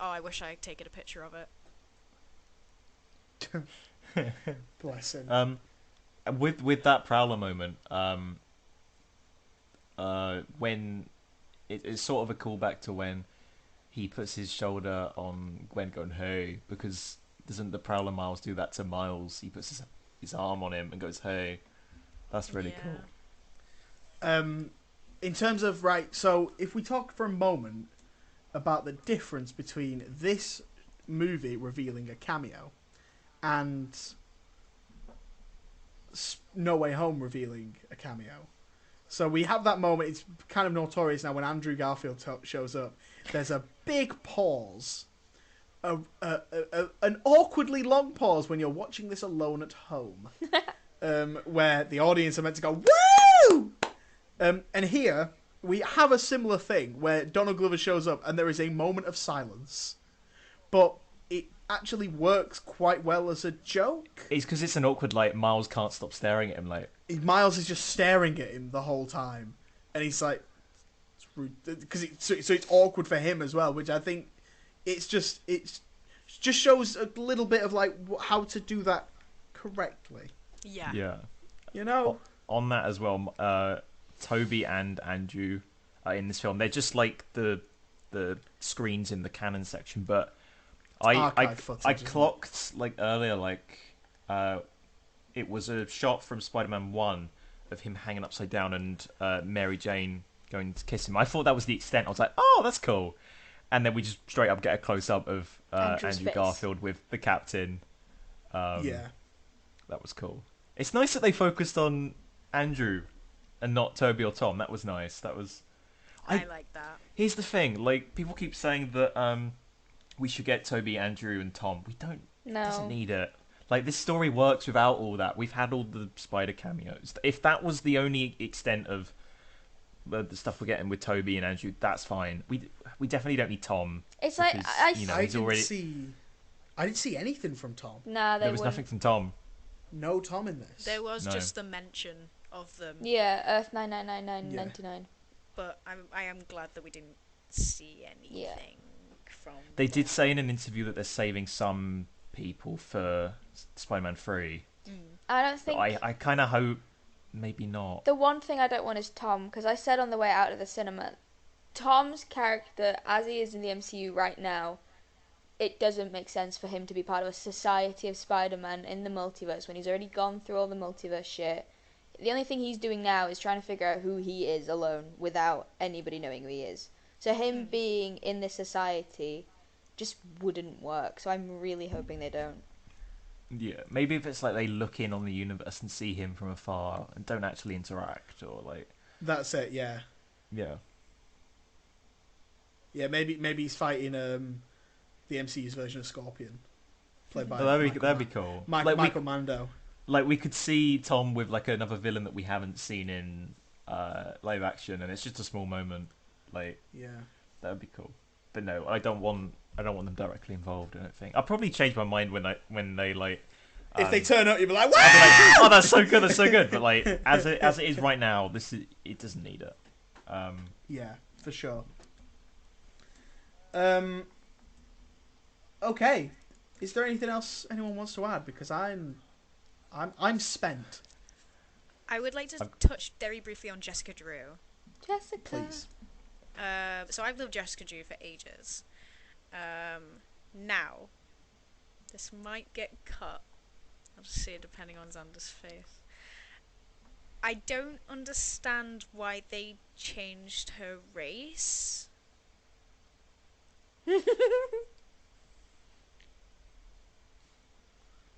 I wish I had taken a picture of it. Bless him. With that Prowler moment, when it's sort of a callback to when he puts his shoulder on Gwen going, hey, because doesn't the Prowler Miles do that to Miles? He puts his arm on him and goes, hey. That's really Yeah. cool. In terms of, so if we talk for a moment about the difference between this movie revealing a cameo and No Way Home revealing a cameo. So we have that moment, it's kind of notorious now when Andrew Garfield shows up. There's a big pause, an awkwardly long pause when you're watching this alone at home, where the audience are meant to go, woo! And here, we have a similar thing where Donald Glover shows up and there is a moment of silence. But it actually works quite well as a joke. It's because it's an awkward, like, Miles can't stop staring at him, like... Miles is just staring at him the whole time. And he's like... It's rude. So it's awkward for him as well, which I think it just shows a little bit of, like, how to do that correctly. Yeah. Yeah. You know? On that as well, Toby and Andrew are in this film. They're just like the screens in the canon section, but Archive footage, I isn't it? clocked like earlier, like it was a shot from Spider-Man 1 of him hanging upside down and Mary Jane going to kiss him. I thought that was the extent. I was like, oh, that's cool. And then we just straight up get a close up of Andrew's Andrew face. Garfield with the captain. Yeah. That was cool. It's nice that they focused on Andrew and not Toby or Tom. That was nice. I like that. Here's the thing, like, people keep saying that we should get Toby, Andrew, and Tom. We don't. Doesn't No. need it. Like, this story works without all that. We've had all the Spider cameos. If that was the only extent of the stuff we're getting with Toby and Andrew, that's fine. We definitely don't need Tom. It's like Because, you know, he's already. I didn't see anything from Tom. Nah, they There was wouldn't. nothing from Tom. No Tom in this. There was No. just the mention of them, Yeah, Earth 999999. but I am glad that we didn't see anything from. They did them. say in an interview that they're saving some people for Spider-Man 3. I don't But think. I kind of hope maybe not. The one thing I don't want is Tom, because I said on the way out of the cinema, Tom's character, as he is in the MCU right now, it doesn't make sense for him to be part of a society of Spider-Man in the multiverse when he's already gone through all the multiverse shit. The only thing he's doing now is trying to figure out who he is alone without anybody knowing who he is. So him being in this society just wouldn't work. So I'm really hoping they don't. Yeah, maybe if it's like they look in on the universe and see him from afar and don't actually interact, or like, That's it. Yeah. yeah. Yeah. Maybe he's fighting the MCU's version of Scorpion, played by That'd be cool. Like, Michael Mando. we could see Tom with like another villain that we haven't seen in live action, and it's just a small moment. Like, Yeah. that would be cool. But no, I don't want them directly involved. I don't think. I'll probably change my mind when they like. If they turn up, you'll be like, I'll "Wow!" be like, oh, that's so good, that's so good. But like, as it is right now, it doesn't need it. Yeah, for sure. Okay. Is there anything else anyone wants to add? Because I'm spent. I would like to touch very briefly on Jessica Drew. Jessica. Please. So I've loved Jessica Drew for ages. Now, this might get cut. I'll just see it depending on Xander's face. I don't understand why they changed her race.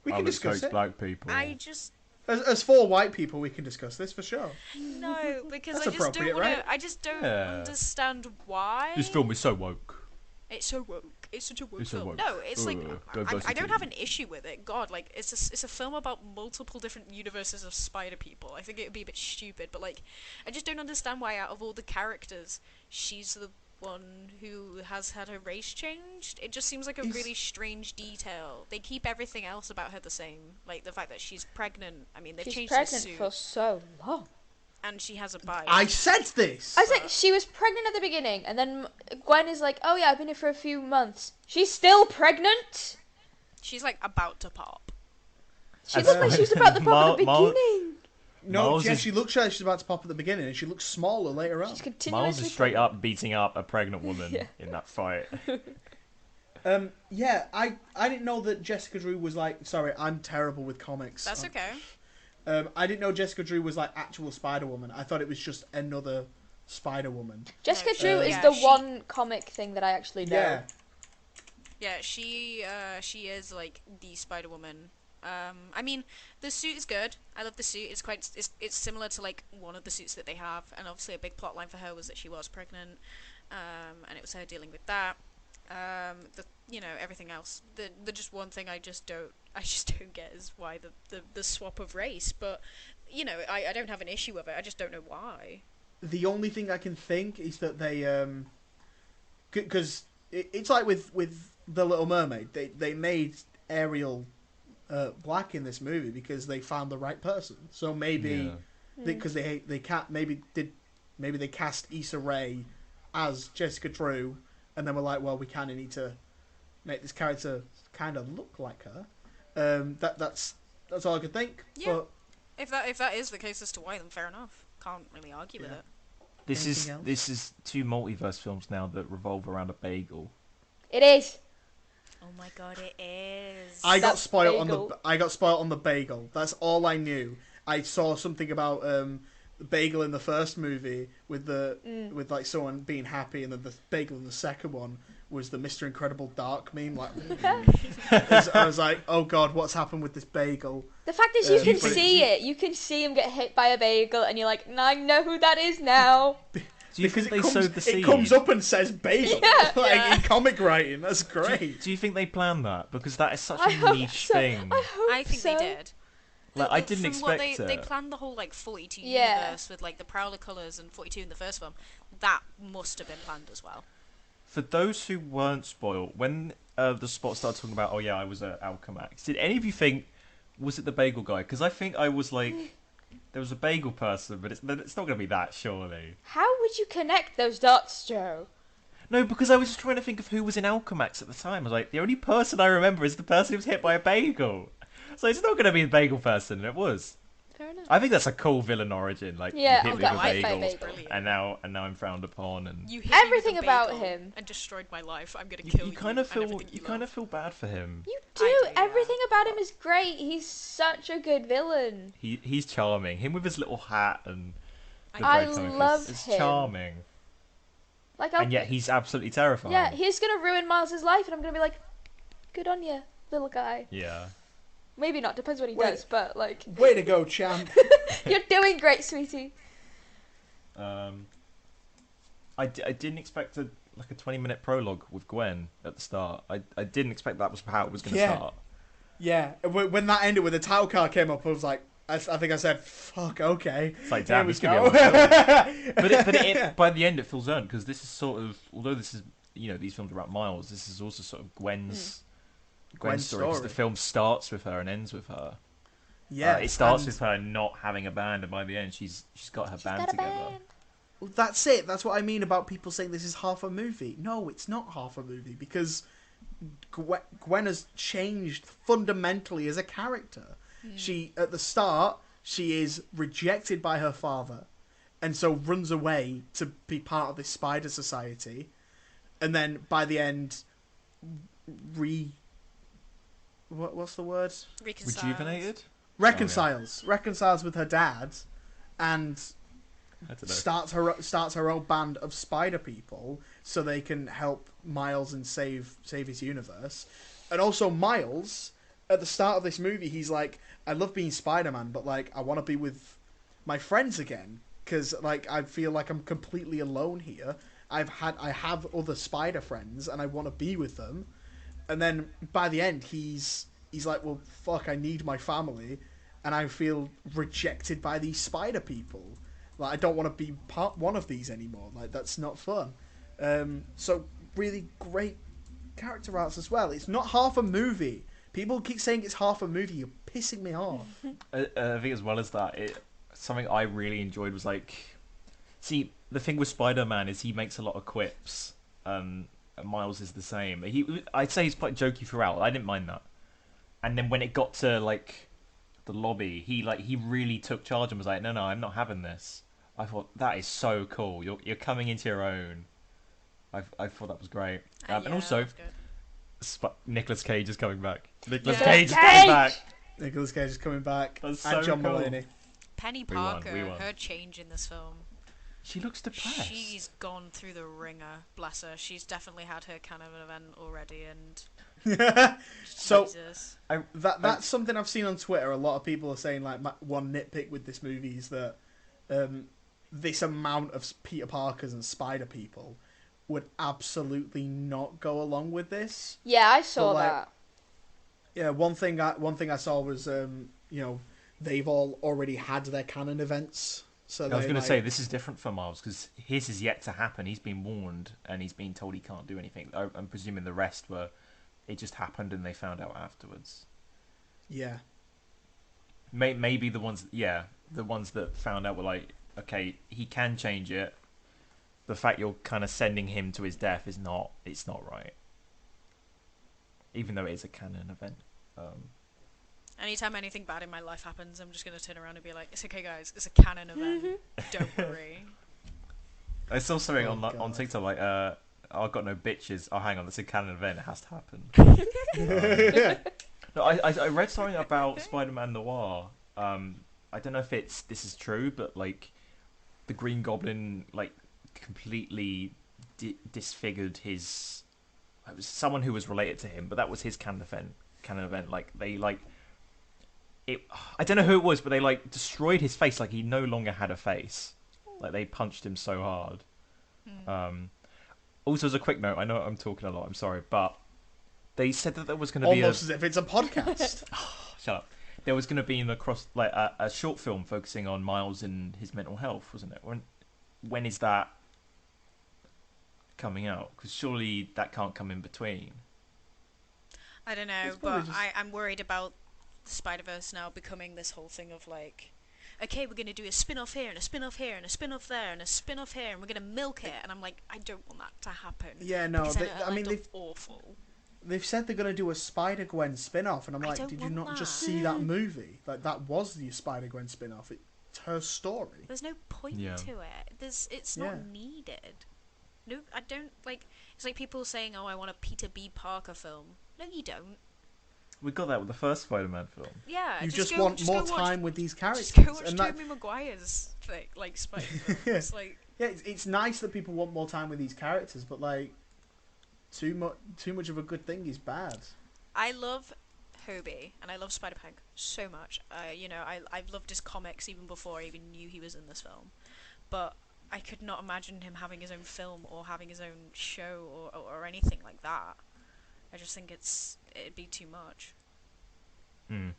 We can discuss it. black people. I just As 4 white people, we can discuss this for sure. no, because That's I just don't appropriate, want right? to. I just don't Yeah. understand why. This film is so woke. It's so woke. It's such a woke It's so film. woke. No, it's like I Diversity. don't have an issue with it. God, like it's a film about multiple different universes of spider people. I think it would be a bit stupid, but like I just don't understand why out of all the characters, she's the one who has had her race changed. It just seems like a really strange detail. They keep everything else about her the same, like the fact that she's pregnant. I mean, they've She's changed the pregnant suit, for so long. and she has a bite. I said this. I was like, she was pregnant at the beginning, and then Gwen is like, oh yeah, I've been here for a few months. She's still pregnant? She's like about to pop. She looked like she was about to pop at the Miles- beginning. No, Miles yeah, is- she looks like she's about to pop at the beginning, and she looks smaller later on. She's continuously Miles is straight pregnant. up beating up a pregnant woman Yeah. in that fight. Yeah, I didn't know that Jessica Drew was like. Sorry, I'm terrible with comics. That's okay. I didn't know Jessica Drew was like actual Spider Woman. I thought it was just another Spider Woman. Jessica No, Drew is yeah, the she- one comic thing that I actually know. Yeah, Yeah, she is like the Spider Woman. I mean, the suit is good. I love the suit. It's similar to like one of the suits that they have, and obviously a big plot line for her was that she was pregnant, and it was her dealing with that. Everything else. The just one thing I just don't get is why the swap of race. But I don't have an issue with it. I just don't know why. the only thing I can think is that they because it's like with the Little Mermaid. They made Ariel black in this movie because they found the right person. So maybe because they can't maybe they cast Issa Rae as Jessica Drew, and then we're like, well, we kind of need to make this character kind of look like her. That's all I could think. Yeah. But If that is the case as to why, then fair enough. Can't really argue with Yeah. it. This Anything else? is 2 multiverse films now that revolve around a bagel. It is. Oh my god, it is. I got That spoiled bagel. I got spoiled on the bagel. That's all I knew. I saw something about the bagel in the first movie with with like someone being happy, and then the bagel in the second one was the Mr. Incredible Dark meme. Like, I was like, oh god, what's happened with this bagel? The fact is, you can but see it. You can see him get hit by a bagel, and you're like, I know who that is now. Do you because think they sowed the seed? it comes up and says bagel, Yeah. in comic writing. That's great. Do you think they planned that? Because that is such I a hope niche so. thing. I think so. they did. Like, I didn't From what expect they it. planned the whole like 42 Yeah. universe with like the Prowler colours and 42 in the first film. That must have been planned as well. For those who weren't spoiled, when the Spot started talking about, oh yeah, I was at Alchemax, did any of you think, was it the bagel guy? Because I think I was like, there was a bagel person, but it's not going to be that, surely. How would you connect those dots, Joe? No, because I was just trying to think of who was in Alchemax at the time. I was like, the only person I remember is the person who was hit by a bagel. So it's not going to be the bagel person, and it was. Fair enough. I think that's a cool villain origin. Like, Yeah, you hit oh me God, with I a hate bagel, bagels. Brilliant. and now I'm frowned upon, and You hit me with Everything a about bagel him. and destroyed my life. I'm gonna you, kill you you. kind of and feel everything you love. kind of feel bad for him. You I do. do, yeah. Everything about him is great. He's such a good villain. He's charming. Him with his little hat and the I bread comic love is him. charming, Like, and yet he's absolutely terrifying. yeah, he's gonna ruin Miles' life, and I'm gonna be like, good on you, little guy. Yeah. Maybe not. Depends what he Wait. does, but like, Way to go, champ. you're doing great, sweetie. I didn't expect a 20-minute prologue with Gwen at the start. I didn't expect that was how it was going to Yeah. start. Yeah, when that ended, when the title card came up, I was like, I think I said, "Fuck, okay." It's like, Here damn, we it's going to go. be a long film. But Yeah. by the end it feels earned, because this is sort of, although this is, these films are about Miles, this is also sort of Gwen's story, because the film starts with her and ends with her. Yeah, It starts and with her not having a band, and by the end she's got her band Got a together. band. well, that's it. That's what I mean about people saying this is half a movie. No, it's not half a movie, because Gwen has changed fundamentally as a character. She, at the start, she is rejected by her father, and so runs away to be part of this spider society, and then by the end, what's the word? Reconciled. Rejuvenated? Reconciles with her dad, and I don't know. starts her own band of spider people so they can help Miles and save his universe. And also Miles, at the start of this movie, he's like, I love being Spider-Man, but like I want to be with my friends again, because like I feel like I'm completely alone here. I have other spider friends and I want to be with them. And then by the end he's like, well, fuck, I need my family, and I feel rejected by these spider people. Like, I don't want to be one of these anymore. Like, that's not fun. So really great character arcs as well. It's not half a movie. People keep saying it's half a movie. You're pissing me off. I think as well as that, something I really enjoyed was like, see, the thing with Spider-Man is he makes a lot of quips. And Miles is the same. I'd say he's quite jokey throughout. I didn't mind that. And then when it got to like the lobby, he really took charge and was like, no, I'm not having this. I thought that is so cool. You're coming into your own. I thought that was great. And Yeah, also, that was good. Nicolas Cage is coming back. Nicolas Yeah. Cage is coming back. Nicolas Cage is coming back. That's And so John cool. Mulaney. Penny We won, Parker, we won. her change in this film. She looks depressed. She's gone through the ringer, bless her. She's definitely had her kind of an event already, and So Jesus. that's something I've seen on Twitter. A lot of people are saying like one nitpick with this movie is that this amount of Peter Parkers and Spider people would absolutely not go along with this. Yeah, I saw But, like, that. Yeah, one thing I saw was they've all already had their canon events. So I was they, going to like- say, this is different for Miles, because his is yet to happen. He's been warned, and he's been told he can't do anything. I'm presuming the rest were, it just happened and they found out afterwards. yeah. Maybe the ones that found out were like, okay, he can change it. The fact you're kind of sending him to his death it's not right. Even though it is a canon event. Anytime anything bad in my life happens, I'm just going to turn around and be like, it's okay, guys, it's a canon event. Don't worry. I saw something Oh, on God. TikTok like, I've got no bitches. Oh, hang on, that's a canon event. It has to happen. No, I read something about Spider-Man Noir. I don't know if this is true, but like the Green Goblin like completely disfigured his. It was someone who was related to him, but that was his canon event. Like they like it. I don't know who it was, but they like destroyed his face. Like he no longer had a face. Like they punched him so hard. Also, as a quick note, I know I'm talking a lot. I'm sorry, but they said that there was going to be Almost as if it's a podcast. shut up. There was going to be a short film focusing on Miles and his mental health, wasn't it? When is that coming out? Because surely that can't come in between. I don't know, It's probably but just- I'm worried about the Spider-Verse now becoming this whole thing of like, okay, we're going to do a spin-off here and a spin-off here and a spin-off there and a spin-off here and we're going to milk it. And I'm like, I don't want that to happen. Yeah, no. Because They, then it'll I mean, end they've up awful. they've said they're going to do a Spider-Gwen spin-off, and I'm I like, don't did you want not just that. see that movie? Like, that was the Spider-Gwen spin-off. It's her story. There's no point Yeah. to it. It's Yeah. not needed. No, I don't like. It's like people saying, "Oh, I want a Peter B. Parker film." No, you don't. We got that with the first Spider-Man film. Yeah, You just just go, want just more go watch, time with these characters. Just go watch and that, Tobey Maguire's thing, like Spider film. It's like yeah, it's nice that people want more time with these characters, but like, too much of a good thing is bad. I love Hobie and I love Spider-Punk so much. I've loved his comics even before I even knew he was in this film. But I could not imagine him having his own film or having his own show or anything like that. I just think it'd be too much. Hmm.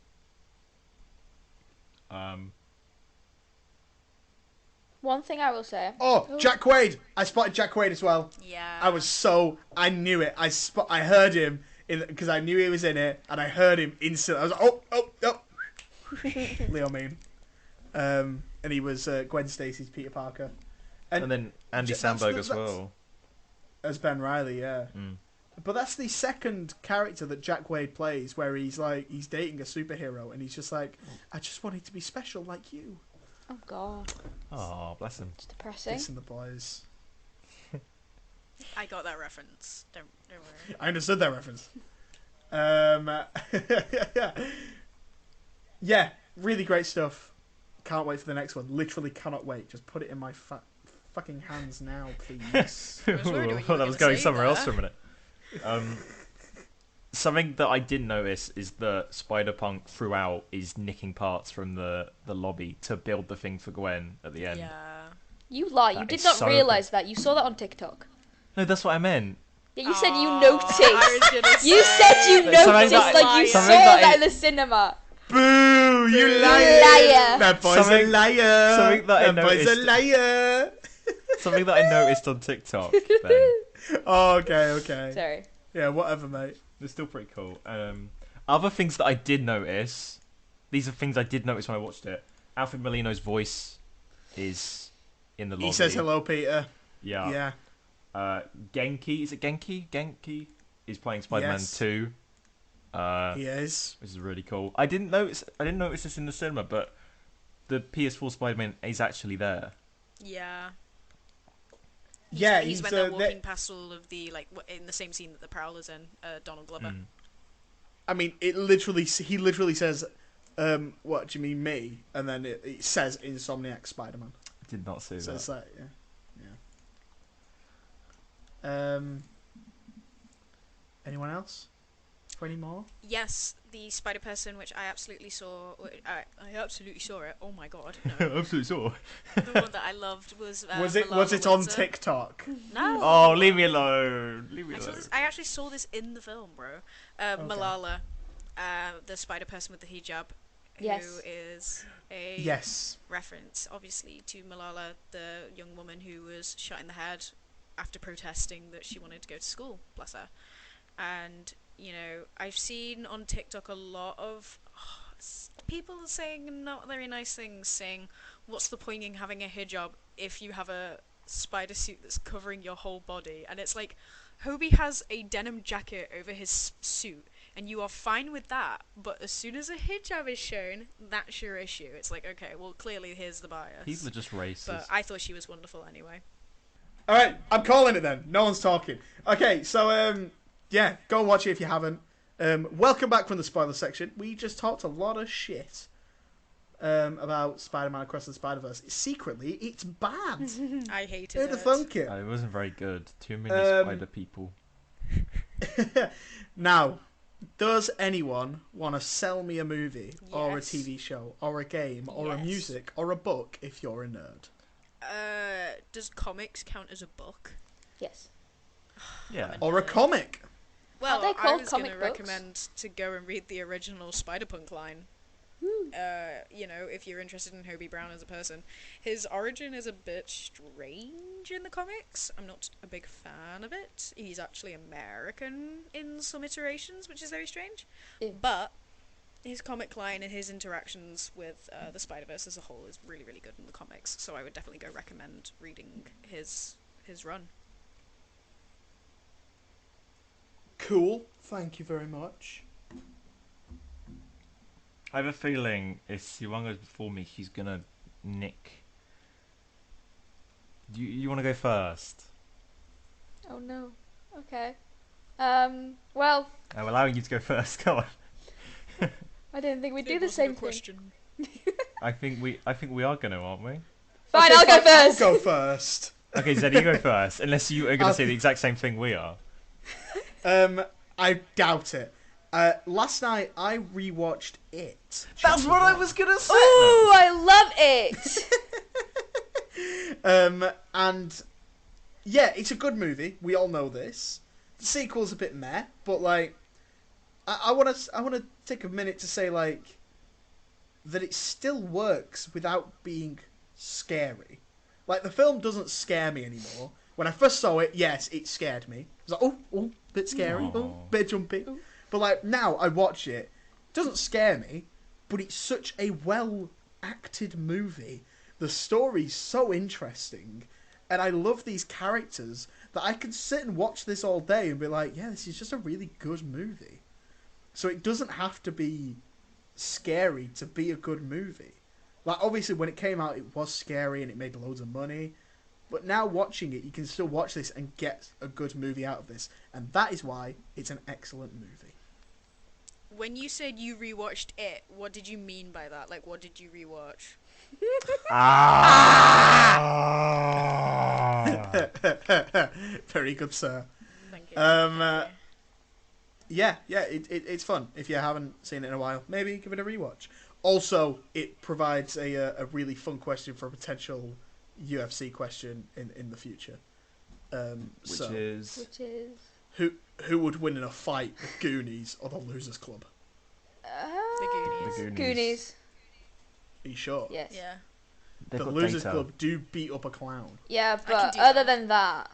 One thing I will say. Oh, Jack Quaid! I spotted Jack Quaid as well. Yeah. I knew it. I heard him because I knew he was in it, and I heard him instantly. I was like, oh. Leo Mean. And he was Gwen Stacy's Peter Parker. And then Andy Samberg as well. As Ben Reilly, yeah. Mm. But that's the second character that Jack Quaid plays, where he's dating a superhero, and he's just like, I just wanted to be special like you. Oh god, Oh, bless him. it's depressing. Listen, the boys. I got that reference. Don't worry. I understood that reference. Yeah, really great stuff. Can't wait for the next one. Literally cannot wait. Just put it in my fucking hands now, please. I was worried what you were I was gonna going say somewhere else there. for a minute. Something that I did notice is that Spider-Punk throughout is nicking parts from the lobby to build the thing for Gwen at the end. Yeah. You lie. You That did is not so realise that. You saw that on TikTok. No, that's what I meant. Yeah, you said you I noticed. was gonna You say, said you Something noticed, that- like you saw something that that I- in the cinema. Boo! You Boo. liar! Liar. That boy's a Something- liar! something that I That boy's a noticed- liar! Something that I noticed on TikTok. Then. Oh, okay. Sorry. Yeah, whatever, mate. It's still pretty cool. Other things that I did notice. These are things I did notice when I watched it. Alfred Molino's voice is in the lobby. He says hello, Peter. Yeah. Yeah. Genki, is it Genki? Genki is playing Spider-Man Yes. 2. He is. Which is really cool. I didn't notice this in the cinema, but the PS4 Spider-Man is actually there. Yeah. Yeah, he's he's when they're they- walking past all of the in the same scene that the Prowler's in. Donald Glover. Mm. I mean, he literally says, "What do you mean, me?" And then it says Insomniac Spider-Man. I did not see So that. it's like, yeah. Anyone else? For any more? Yes, the Spider Person, which I absolutely saw. I absolutely saw it. Oh my god! No. Absolutely saw. The one that I loved was. Was it Malala on Windsor. TikTok? No. Oh, leave me alone. Leave me I, saw alone. this, I actually saw this in the film, bro. Malala, the Spider Person with the hijab, Yes. who is a Yes. reference, obviously, to Malala, the young woman who was shot in the head after protesting that she wanted to go to school. Bless her. And I've seen on TikTok a lot of people saying not very nice things, saying, "What's the point in having a hijab if you have a spider suit that's covering your whole body?" And it's like, Hobie has a denim jacket over his suit, and you are fine with that. But as soon as a hijab is shown, that's your issue. It's like, okay, well, clearly here's the bias. People are just racist. But I thought she was wonderful anyway. All right, I'm calling it then. No one's talking. Okay, so yeah, go and watch it if you haven't. Welcome back from the spoiler section. We just talked a lot of shit about Spider-Man Across the Spider-Verse. Secretly, it's bad. I hated Who'd it. have thunk it? It wasn't very good. Too many spider people. Now, does anyone want to sell me a movie or a Yes. TV show or a game or a Yes. music or a book if you're a nerd? Does comics count as a book? Yes. Yeah. Or a comic. Well, they I called was going to comic books? recommend to go and read the original Spider-Punk line. Woo. You know, if you're interested in Hobie Brown as a person. His origin is a bit strange in the comics. I'm not a big fan of it. He's actually American in some iterations, which is very strange. Ew. But his comic line and his interactions with the Spider-Verse as a whole is really, really good in the comics. So I would definitely go recommend reading his run. Cool. Thank you very much. I have a feeling if Siwan goes before me, she's gonna nick. You want to go first? Oh no. Okay. Well, I'm allowing you to go first. Come on. I didn't think we'd do It the wasn't same a thing. question. I think we are gonna, aren't we? Fine, Okay, I'll go I'll first. go first. Okay, Zed, you go first. Unless you are gonna I'll- say the exact same thing we are. I doubt it. Last night I rewatched It. That's what I was gonna say. Ooh, I love it. And yeah, it's a good movie. We all know this. The sequel's a bit meh, but like, I want to take a minute to say like that it still works without being scary. Like the film doesn't scare me anymore. When I first saw it, yes, it scared me. I was like, oh, bit scary, Aww. bit jumpy. But like now I watch it, it doesn't scare me, but it's such a well acted movie. The story's so interesting, and I love these characters that I can sit and watch this all day and be like, yeah, this is just a really good movie. So it doesn't have to be scary to be a good movie. Like obviously when it came out it was scary and it made loads of money. But now watching it, you can still watch this and get a good movie out of this. And that is why it's an excellent movie. When you said you rewatched it, what did you mean by that? Like, what did you rewatch? Very good, sir. Thank you. Yeah, it's fun. If you haven't seen it in a while, maybe give it a rewatch. Also, it provides a really fun question for a potential UFC question in the future. Which is Which is who would win in a fight, the Goonies or the Losers Club? The Goonies. Goonies. Are you sure? Yes. Yeah. they've The got Losers data. Club do beat up a clown. Yeah, can but do other that. than that,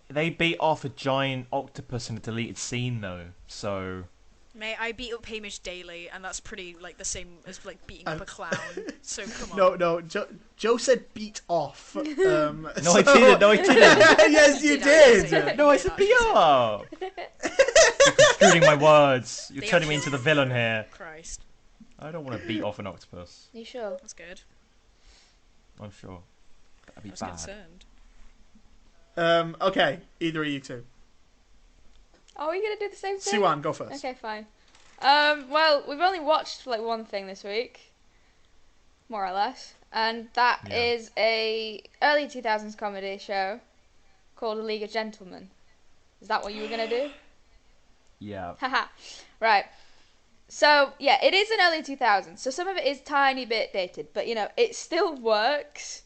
They beat off a giant octopus in a deleted scene though, so Mate, I beat up Hamish daily, and that's pretty, like, the same as, like, beating up a clown. So, come on. No, Joe said beat off. No, I didn't. No, I didn't. Yes, you Did I? did. No, I said beat up. You're construing my words. You're They turning me actually- into the villain here. Christ. I don't want to beat off an octopus. you sure? That's good. I'm sure. That'd be I was bad. concerned. Okay, either of you two. Are we gonna do the same thing? Siwan, go first. Okay, fine. Well, we've only watched like one thing this week, more or less, and that Yeah. is a early 2000s comedy show called A League of Gentlemen. Is that what you were gonna do? Yeah. Haha. Right. So yeah, it is an early 2000s, so some of it is tiny bit dated, but you know it still works.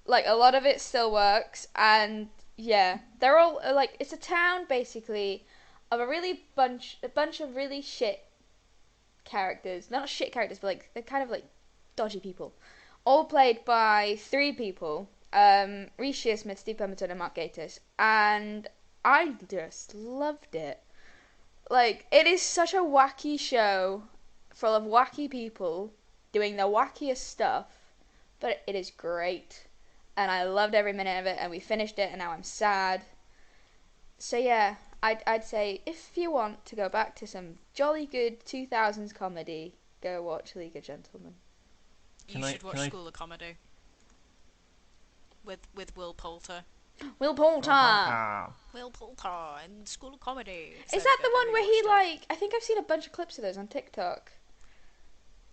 Like a lot of it still works, and yeah, they're all like it's a town basically of a bunch of really shit characters. Not shit characters, but like they're kind of like dodgy people. All played by three people: Reece Shearsmith, Steve Pemberton, and Mark Gatiss. And I just loved it. Like it is such a wacky show, full of wacky people doing the wackiest stuff, but it is great. And I loved every minute of it. And we finished it, and now I'm sad. So yeah. I'd say if you want to go back to some jolly good 2000s comedy, go watch League of Gentlemen. You should watch School of Comedy. With Will Poulter. Will Poulter! Ah. Will Poulter in School of Comedy. Is that the one where he like... I think I've seen a bunch of clips of those on TikTok.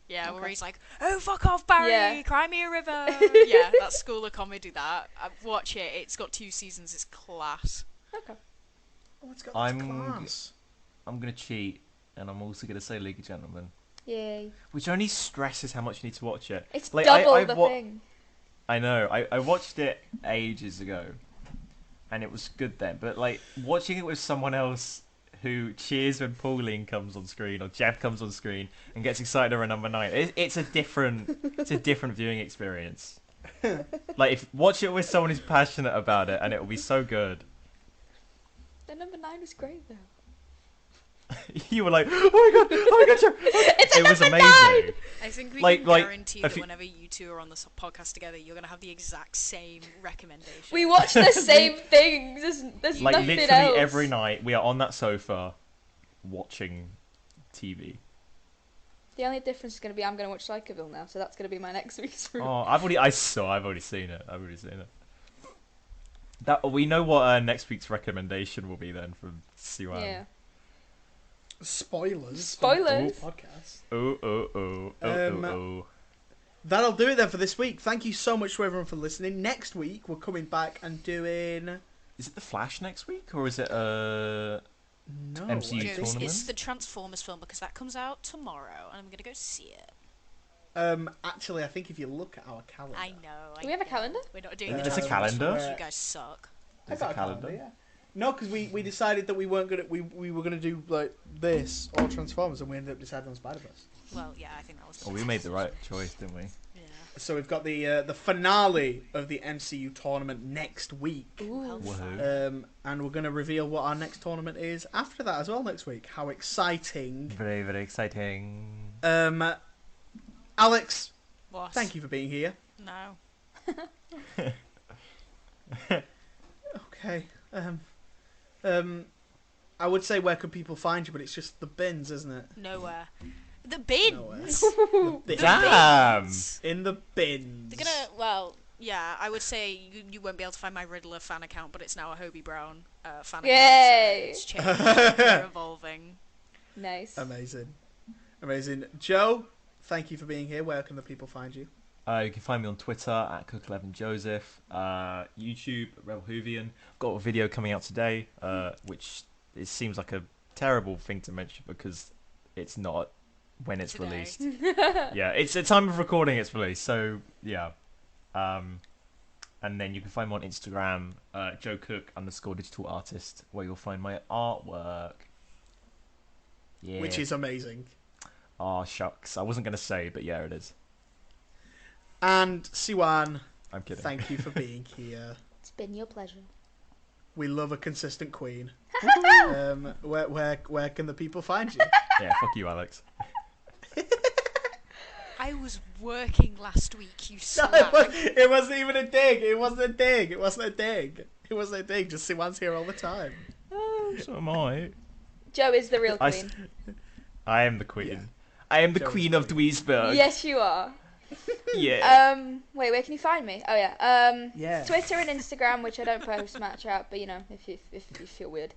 Yeah, where Okay. he's like, "Oh, fuck off, Barry! Yeah. Cry me a river." Yeah, that's School of Comedy. That watch it. It's got 2 seasons. It's class. Okay. Oh, it's got I'm- class. I'm gonna cheat, and I'm also gonna say League of Gentlemen, Yay. which only stresses how much you need to watch it. It's Like, double I've the wa- thing. I know. I watched it ages ago, and it was good then. But like watching it with someone else who cheers when Pauline comes on screen or Jeff comes on screen and gets excited over number 9, it's a different viewing experience. Like if watch it with someone who's passionate about it, and it will be so good. The number 9 was great though. You were like, oh my god, Jeff. It was amazing. I think we Like- can like, guarantee if that you- whenever you two are on this podcast together, you're gonna have the exact same recommendation. We watch the same things. There's Like nothing literally else. every night we are on that sofa watching TV. The only difference is going to be I'm going to watch Psychoville now, so that's going to be my next week's room. Oh, I've already seen it. That we know what next week's recommendation will be then from Siwan. Yeah. Spoilers. Spoilers. For the podcast. Oh. That'll do it then for this week. Thank you so much to everyone for listening. Next week we're coming back and doing. Is it the Flash next week, or is it No. MCU I Jokes, think- tournament? it's the Transformers film because that comes out tomorrow, and I'm gonna go see it. Actually, I think if you look at our calendar. I know. Do we have a calendar? We're not doing Uh, the There's a Transformers calendar? films, You guys suck. I There's got a a calendar, calendar? yeah. No, because we decided that we weren't gonna we were gonna do like this or Transformers, and we ended up deciding on Spider-Verse. Well, yeah, I think that was. Well, we made the right choice, didn't we? Yeah. So we've got the finale of the MCU tournament next week, Ooh. How Whoa. fun. and we're gonna reveal what our next tournament is after that as well next week. How exciting! Very, very exciting. Alex, What? thank you for being here. No. Okay. I would say where could people find you, but it's just the bins, isn't it? Nowhere. The bins. Nowhere. The The Damn. bins. In the bins. They're gonna. Well, yeah. I would say you won't be able to find my Riddler fan account, but it's now a Hobie Brown fan Yay. account. So it's changed. They're evolving. Nice. Amazing. Joe, thank you for being here. Where can the people find you? You can find me on Twitter at Cook11Joseph, YouTube Rebel Hoovian. I've got a video coming out today, which it seems like a terrible thing to mention because it's not when it's Today. released. Yeah, it's the time of recording it's released. So yeah, and then you can find me on Instagram, JoeCook_digital artist, where you'll find my artwork. Yeah. Which is amazing. Oh shucks, I wasn't gonna say, but yeah, it is. And Siwan, I'm kidding. thank you for being here. It's been your pleasure. We love a consistent queen. Where can the people find you? Yeah, fuck you, Alex. I was working last week. You No, slack. it wasn't even a dig. It wasn't a dig. Just Siwan's here all the time. So am I. Joe is the real I queen. I am the queen. Yeah. I am the Joe's queen the of Dweezburg. Yes, you are. Yeah. Wait, where can you find me? Oh yeah. Yeah. Twitter and Instagram, which I don't post much at, but you know, if you feel weird.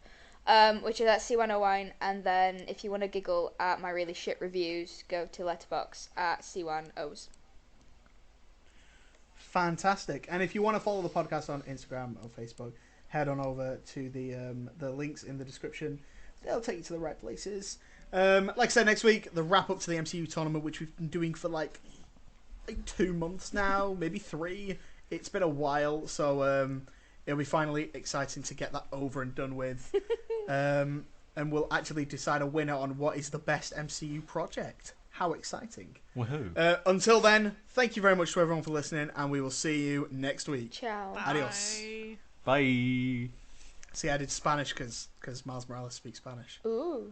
Which is at C101, and then if you want to giggle at my really shit reviews, go to Letterboxd at C1Os. Fantastic. And if you want to follow the podcast on Instagram or Facebook, head on over to the links in the description. They'll take you to the right places. Like I said, next week, the wrap up to the MCU tournament, which we've been doing for like 2 months now, maybe 3. It's been a while, so it'll be finally exciting to get that over and done with. And we'll actually decide a winner on what is the best MCU project. How exciting. Woohoo. Until then, thank you very much to everyone for listening, and we will see you next week. Ciao. Bye. Adios. Bye. See, I did Spanish because Miles Morales speaks Spanish. Ooh.